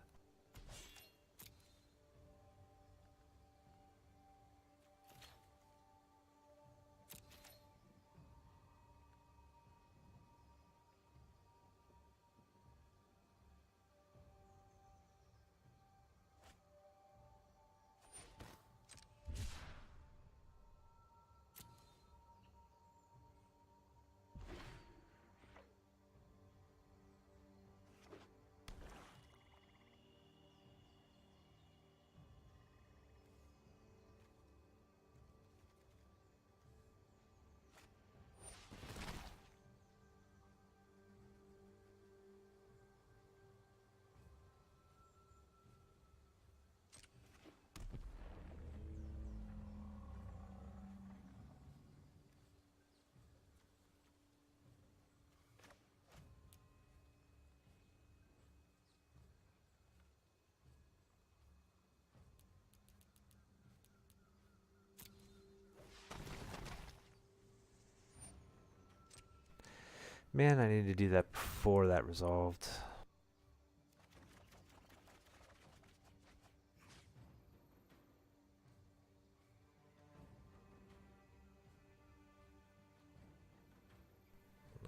Man, I need to do that before that resolved.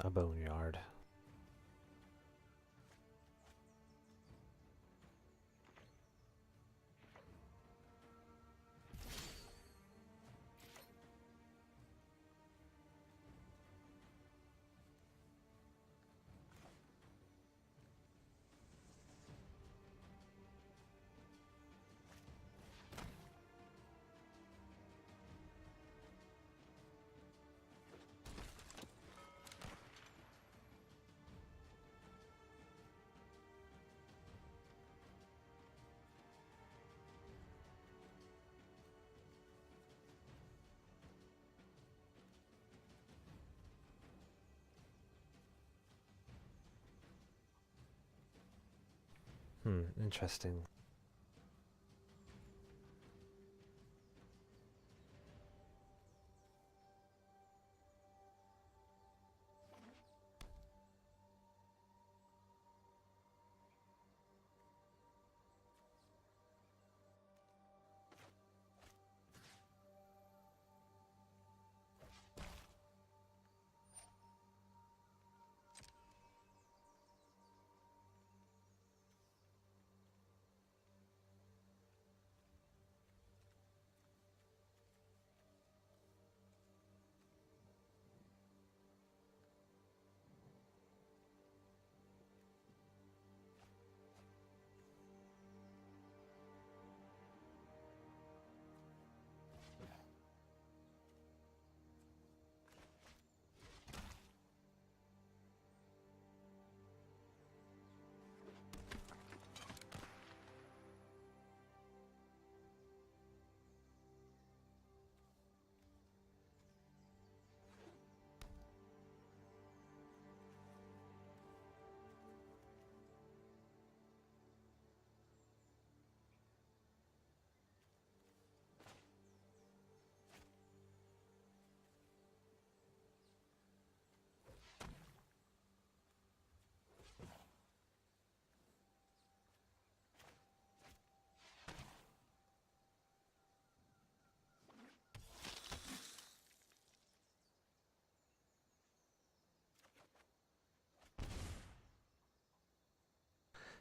A boneyard. Interesting.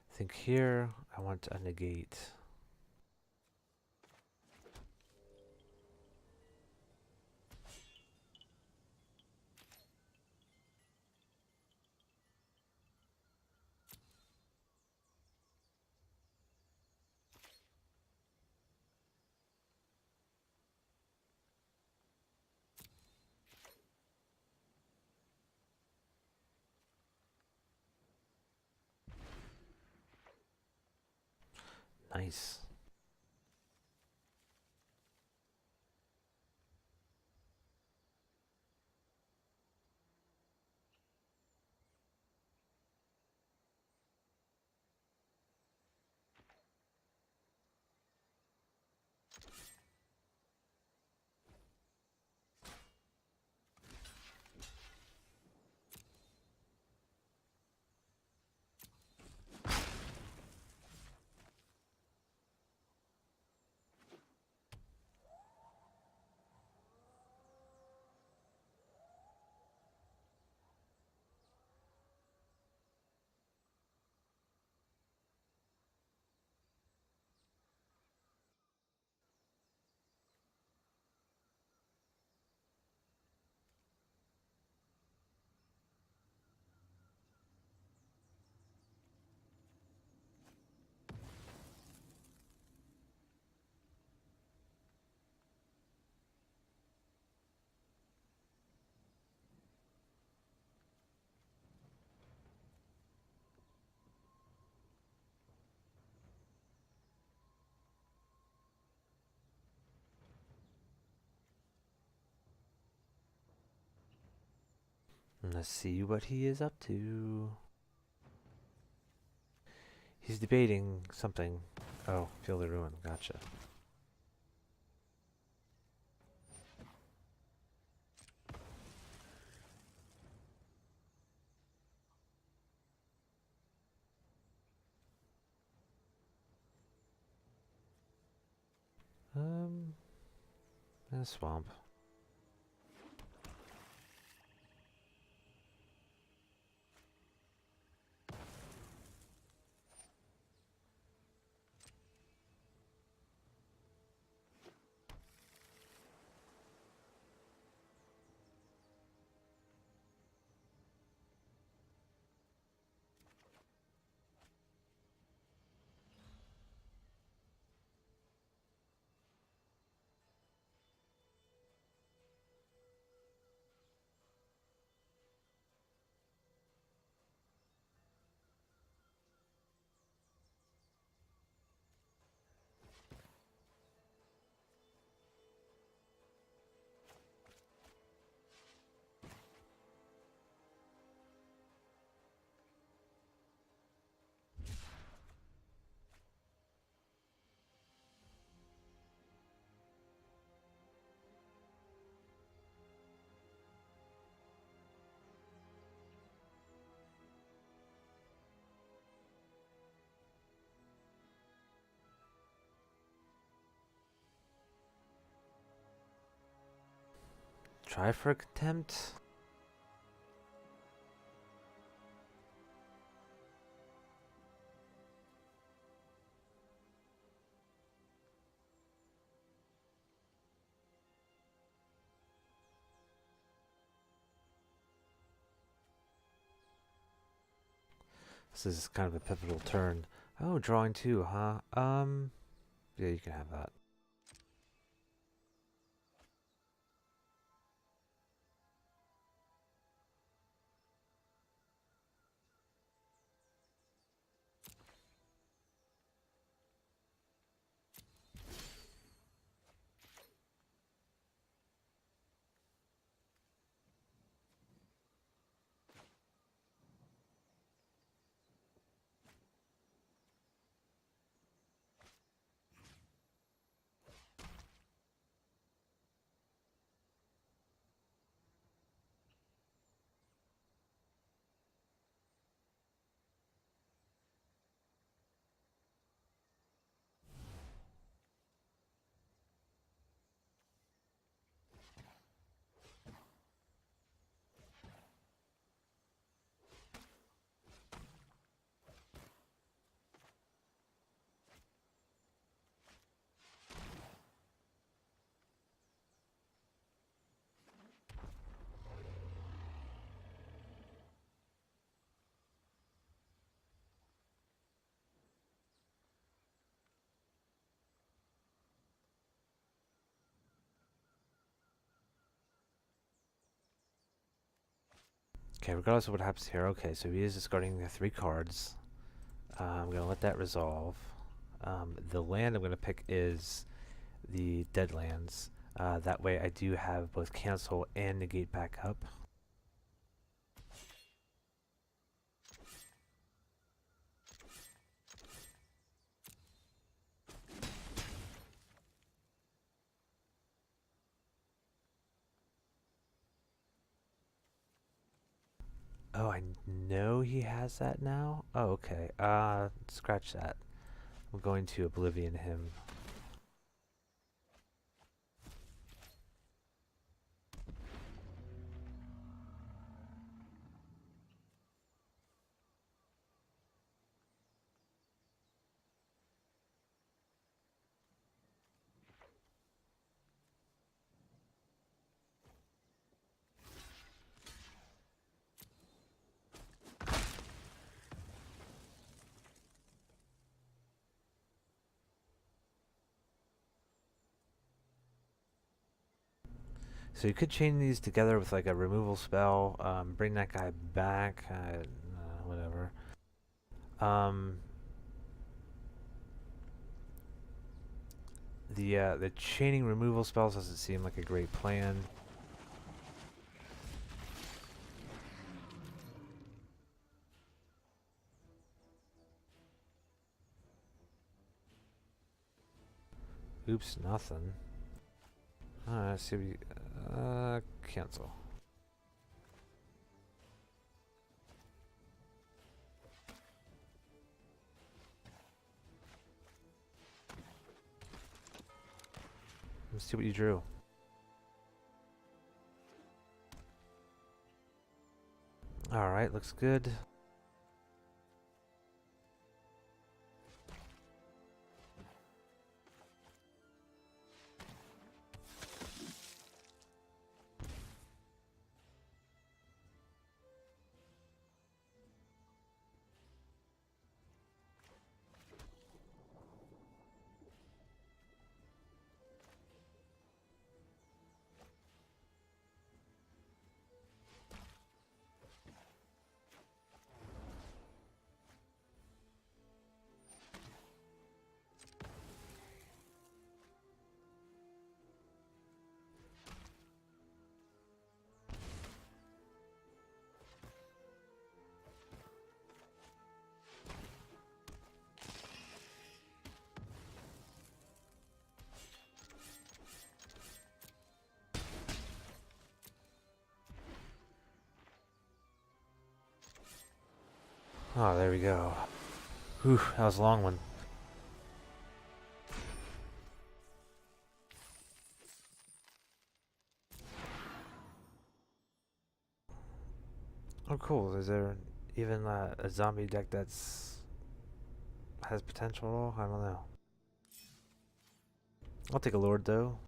I think here I want a negate. Nice. Let's see what he is up to. He's debating something. Oh, feel the ruin. Gotcha. In a swamp. Try for contempt. This is kind of a pivotal turn. Oh, drawing two, huh? Yeah, you can have that. Okay, regardless of what happens here. Okay, so he is discarding the 3 cards. I'm going to let that resolve. The land I'm going to pick is the Deadlands. That way I do have both cancel and negate back up. Oh, I know he has that now? Oh, okay. Scratch that. I'm going to Oblivion him. So you could chain these together with like a removal spell, bring that guy back, whatever. The chaining removal spells doesn't seem like a great plan. Oops, nothing. Alright, see we cancel. Let's see what you drew. Alright, looks good. Oh, there we go. Whew, that was a long one. Oh, cool. Is there even a zombie deck that's has potential at all? I don't know. I'll take a Lord, though.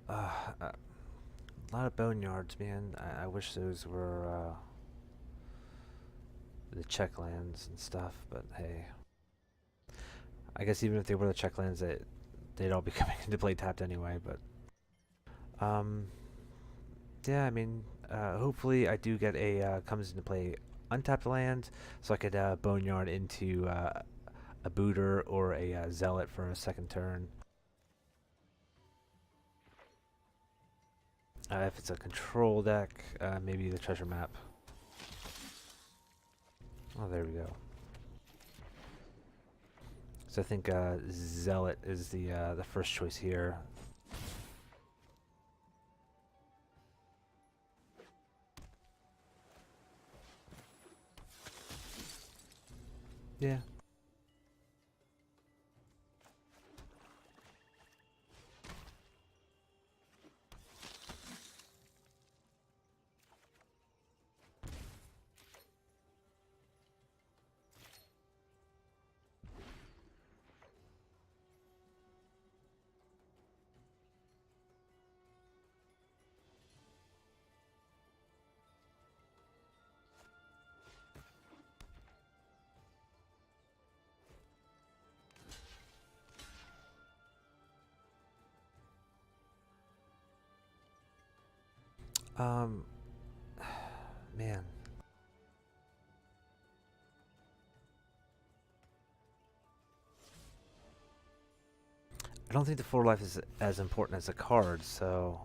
A lot of boneyards, man. I wish those were the check lands and stuff, but hey. I guess even if they were the check lands, they'd all be coming into play tapped anyway, but... yeah, I mean, hopefully I do get a comes into play untapped land, so I could boneyard into a booter or a zealot for a second turn. If it's a control deck, maybe the treasure map. Oh, there we go. So I think zealot is the first choice here. Yeah. Um, man. I don't think the 4 life is as important as the card, so...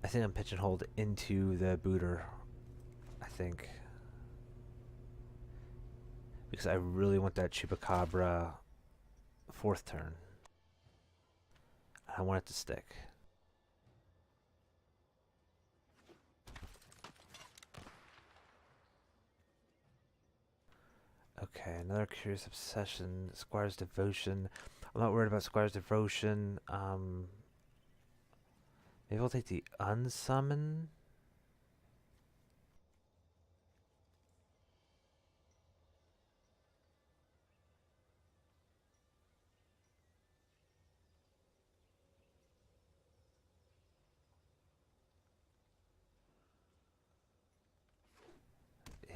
I think I'm pigeonholed into the booter, I think. Because I really want that Chupacabra 4th turn. I want it to stick. Okay, another Curious Obsession, Squire's Devotion. I'm not worried about Squire's Devotion. Maybe I'll take the Unsummon.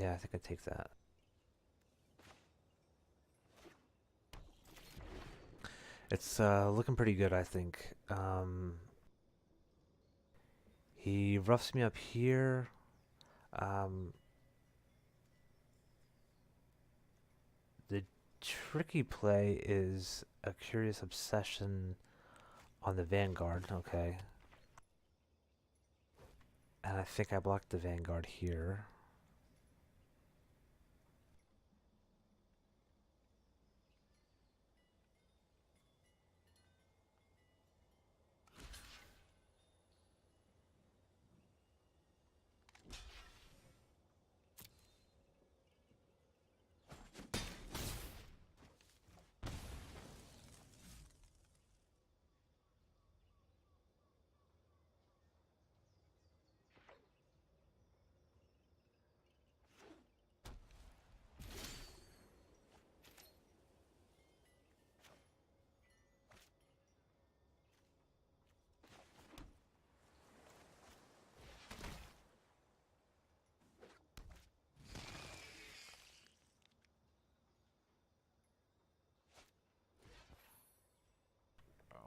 Yeah, I think I take that. It's looking pretty good, I think. He roughs me up here. Um, the tricky play is a curious obsession on the Vanguard. Okay. And I think I blocked the Vanguard here.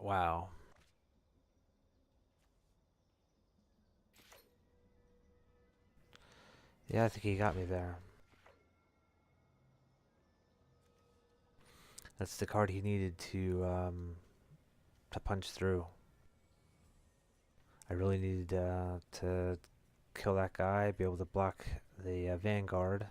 Wow. Yeah, I think he got me there. That's the card he needed to punch through. I really needed to kill that guy, be able to block the Vanguard.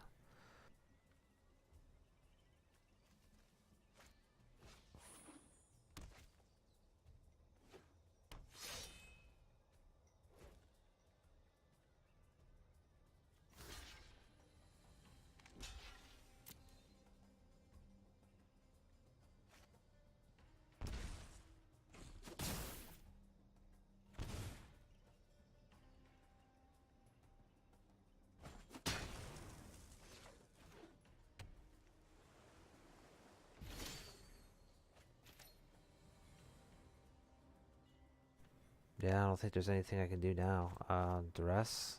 Yeah, I don't think there's anything I can do now. Duress?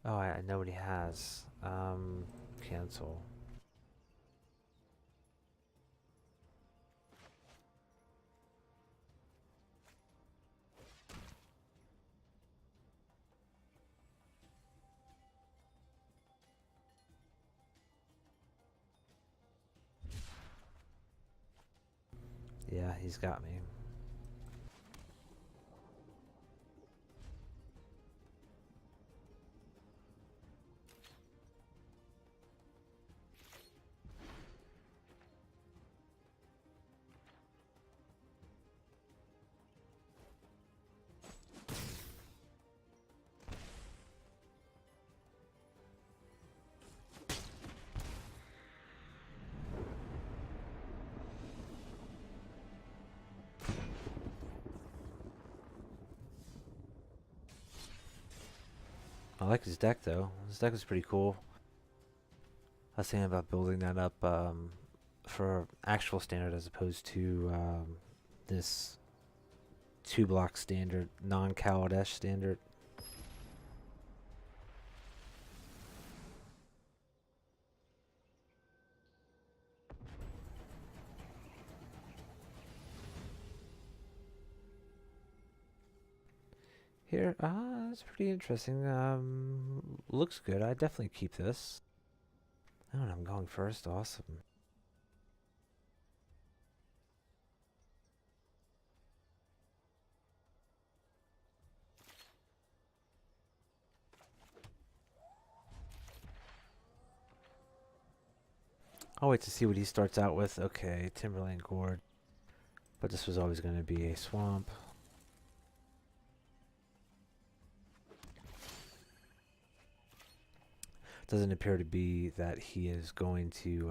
Oh, I know what he has. Cancel. Yeah, he's got me. I like his deck though. His deck is pretty cool. I was thinking about building that up for actual standard as opposed to this two block standard, non-Kaladesh standard. Here, it's pretty interesting. Looks good. I definitely keep this. Oh, and I'm going first. Awesome. I'll wait to see what he starts out with. Okay, Timberland Gourd. But this was always going to be a swamp. Doesn't appear to be that he is going to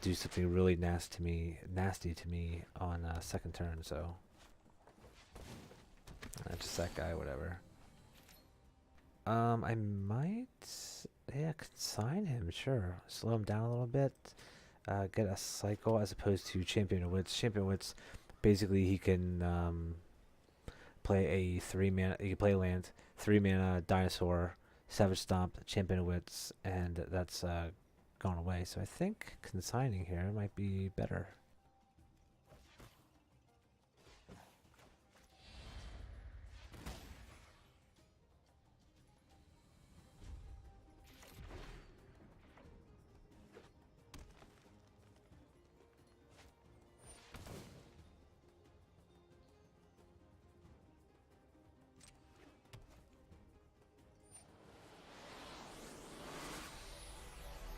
do something really nasty to me on second turn. So just that guy, whatever. I might, yeah, consign him. Sure, slow him down a little bit. Get a cycle as opposed to Champion of Wits. Champion of Wits, basically he can play a 3 mana. He can play a land, 3 mana dinosaur, Savage Stomp, Champion Wits, and that's gone away. So I think consigning here might be better.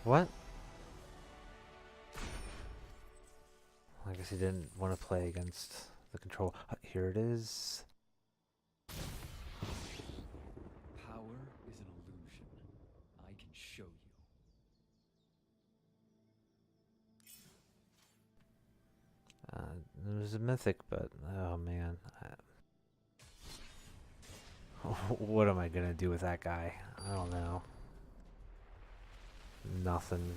What? I guess he didn't want to play against the control. Here it is. Power is an illusion. I can show you. It was a mythic, but oh man. What am I gonna do with that guy? I don't know. Nothing.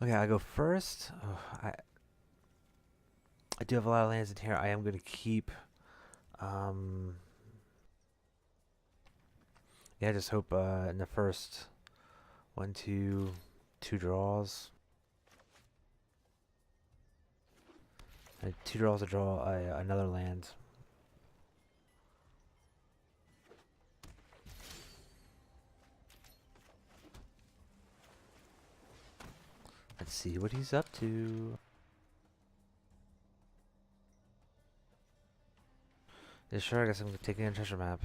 Okay, I go first. Oh, I do have a lot of lands in here. I am gonna keep. Yeah, just hope in the first 1, 2, 2 draws. 2 draws to draw another land. Let's see what he's up to. Yeah, sure, I guess I'm taking a treasure map.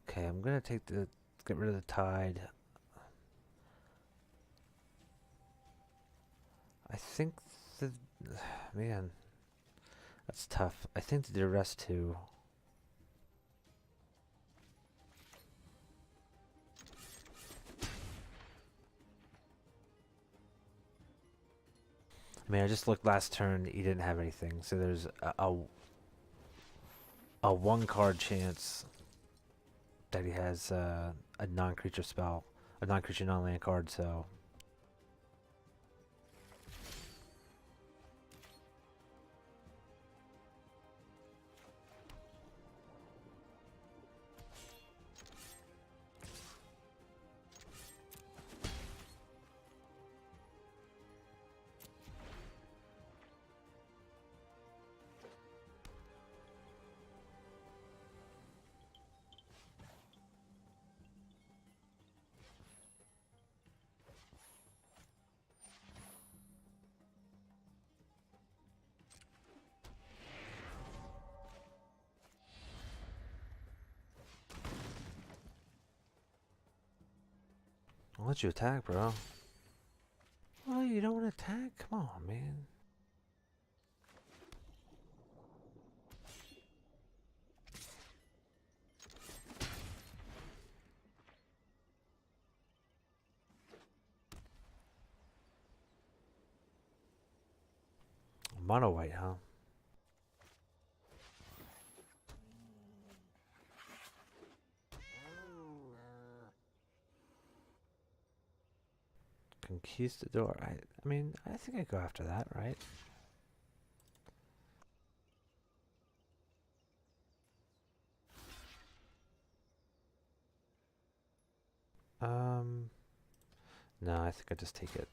Okay, I'm gonna get rid of the tide. I think the, man, that's tough. I think the rest too. I mean, I just looked last turn. He didn't have anything, so there's a 1 card chance that he has a non-creature spell, a non-creature non-land card. So I'll let you attack, bro. Oh, you don't want to attack? Come on, man. Mono white, huh? Conquistador. I mean, I think I go after that, right? No, I think I just take it.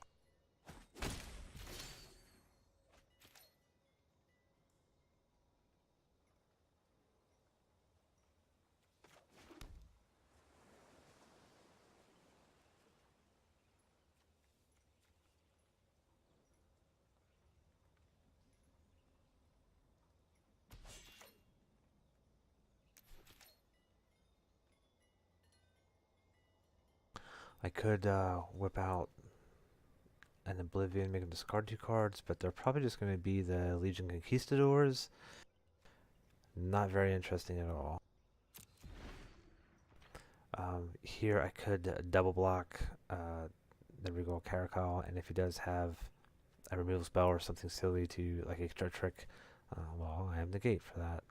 I could whip out and Oblivion, make them discard 2 cards, but they're probably just going to be the Legion Conquistadors. Not very interesting at all. Here I could double block the Regal Caracal, and if he does have a removal spell or something silly to like extra trick, well, I have negate for that.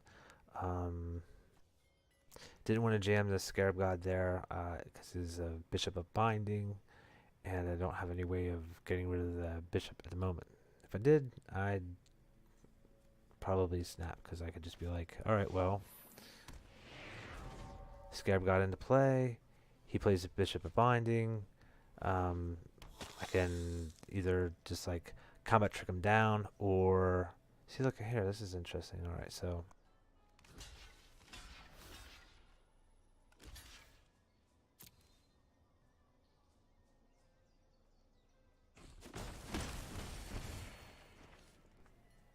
Didn't want to jam the Scarab God there because he's a Bishop of Binding, and I don't have any way of getting rid of the Bishop at the moment. If I did, I'd probably snap because I could just be like, alright, well, Scarab got into play. He plays a Bishop of Binding. I can either just like combat trick him down or see. Look here, this is interesting. All right, so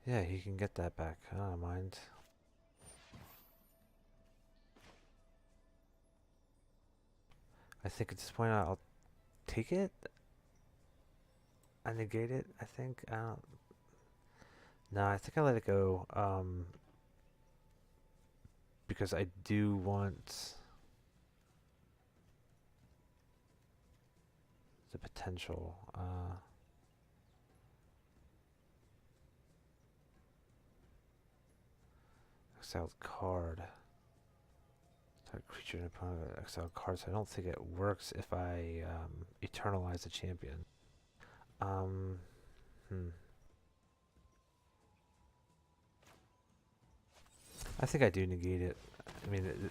yeah, he can get that back. I don't mind. I think at this point I'll take it. I negate it. I think. No, I think I let it go. Because I do want the potential. Exiled card. Target creature and opponent exiled card. So I don't think it works if I eternalize the champion. I think I do negate it. I mean,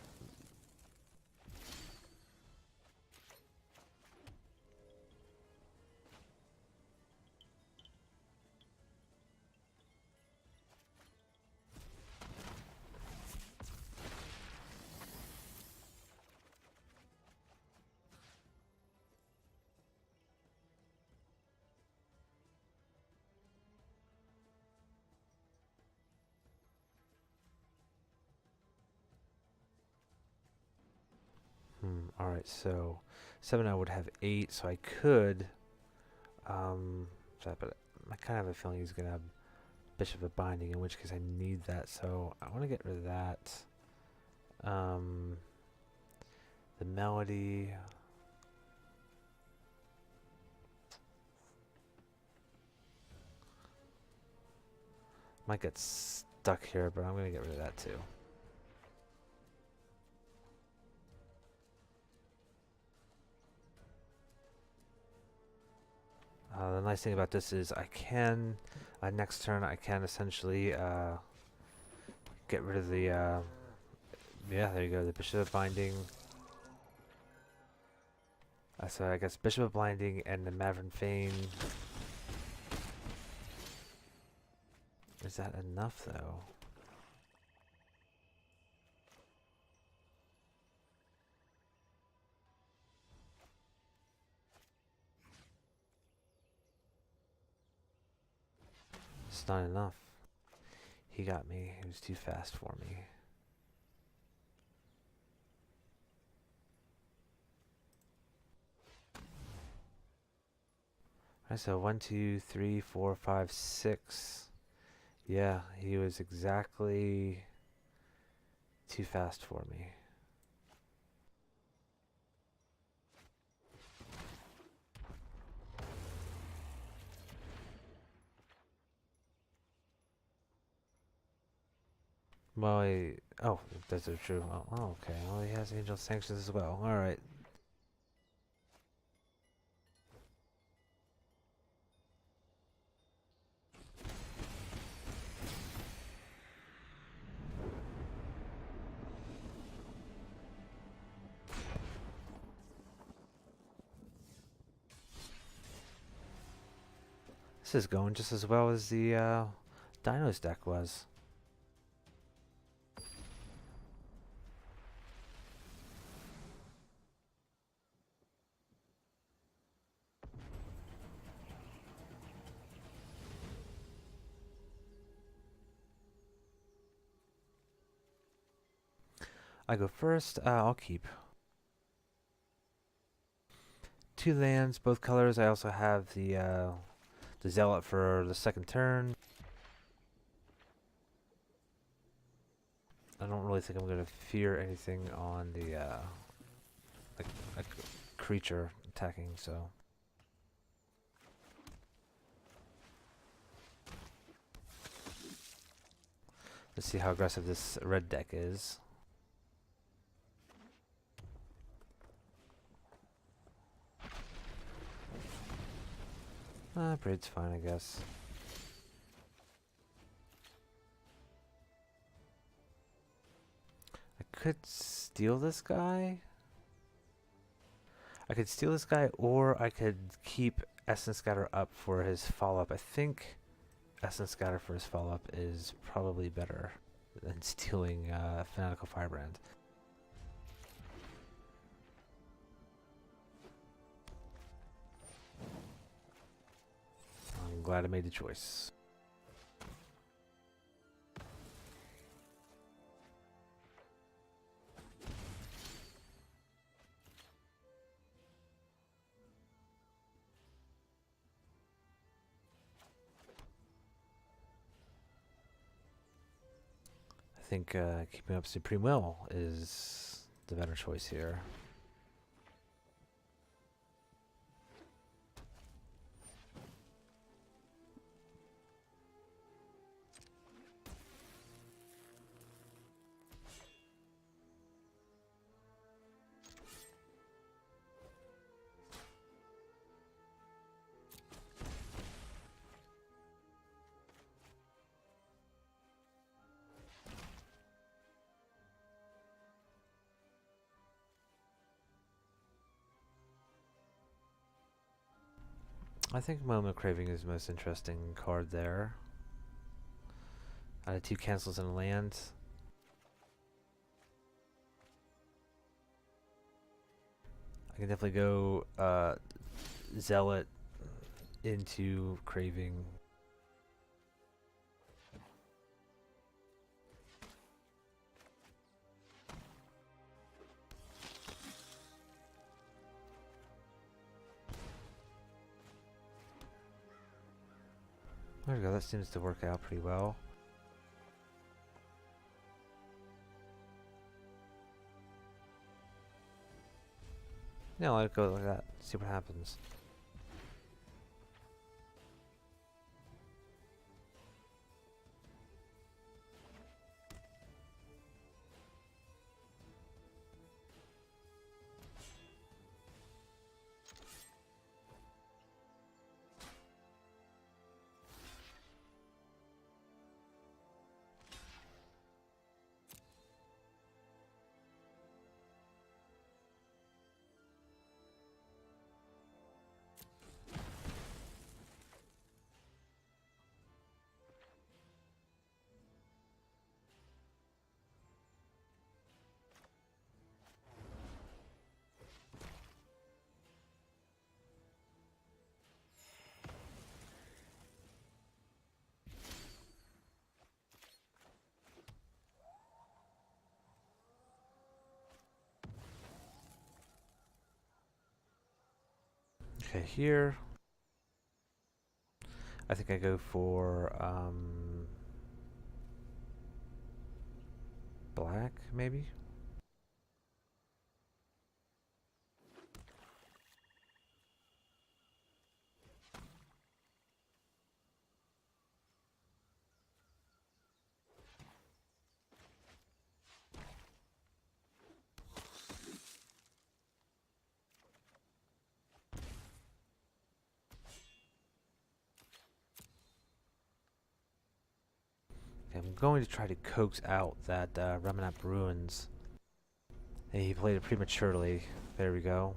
alright, so 7 I would have 8, so I could, but I kind of have a feeling he's going to have Bishop of Binding, in which case I need that, so I want to get rid of that. The Melody. Might get stuck here, but I'm going to get rid of that too. The nice thing about this is I can, next turn, I can essentially get rid of the, yeah, there you go, the Bishop of Binding. So I guess Bishop of Blinding and the Maverick Fane. Is that enough, though? It's not enough. He got me. He was too fast for me. Alright, so 1, 2, 3, 4, 5, 6. Yeah, he was exactly too fast for me. Well, oh, that's true. Oh, okay. Well, he has Angel Sanctions as well. Alright. This is going just as well as the Dinos deck was. I go first. I'll keep 2 lands, both colors. I also have the the Zealot for the second turn. I don't really think I'm going to fear anything on the like a creature attacking, so. Let's see how aggressive this red deck is. Braid's fine, I guess. I could steal this guy. I could steal this guy, or I could keep Essence Scatter up for his follow-up. I think Essence Scatter for his follow-up is probably better than stealing Fanatical Firebrand. I'm glad I made the choice. I think keeping up Supreme Will is the better choice here. I think Moment of Craving is the most interesting card there. Out of 2 cancels and a land. I can definitely go Zealot into Craving. There we go, that seems to work out pretty well. Yeah, let it go like that, see what happens. Okay, here I think I go for black, maybe? I'm going to try to coax out that Remnant Ruins. Hey, he played it prematurely. There we go.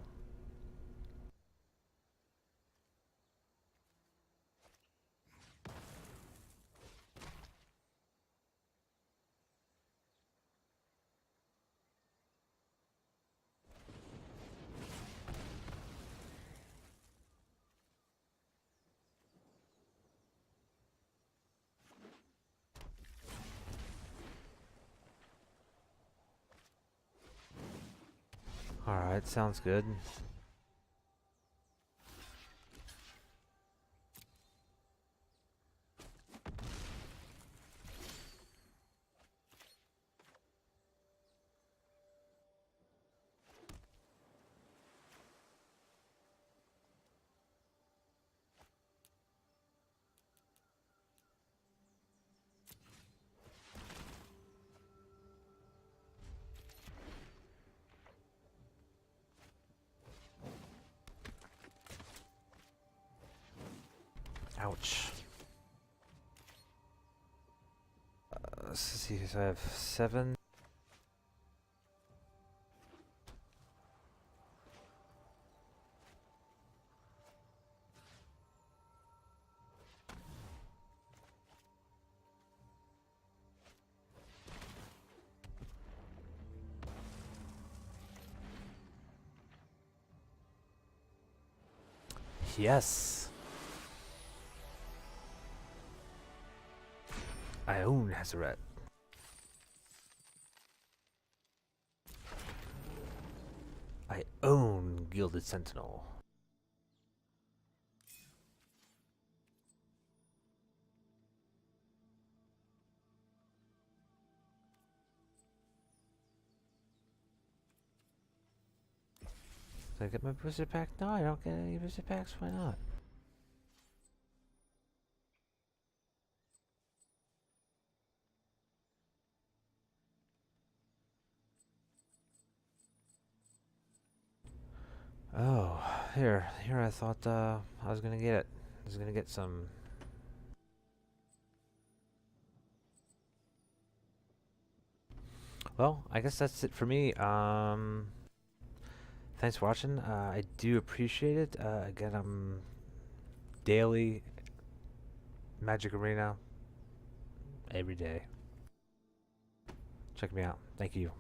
Alright, sounds good. Ouch. Let's see, so I have 7. Yes! I own Hazaret. I own Gilded Sentinel. Did I get my booster pack? No, I don't get any booster packs. Why not? Oh, here I thought I was gonna get it. I was gonna get some. Well, I guess that's it for me. Thanks for watching. I do appreciate it. Again, I'm daily Magic Arena every day. Check me out. Thank you.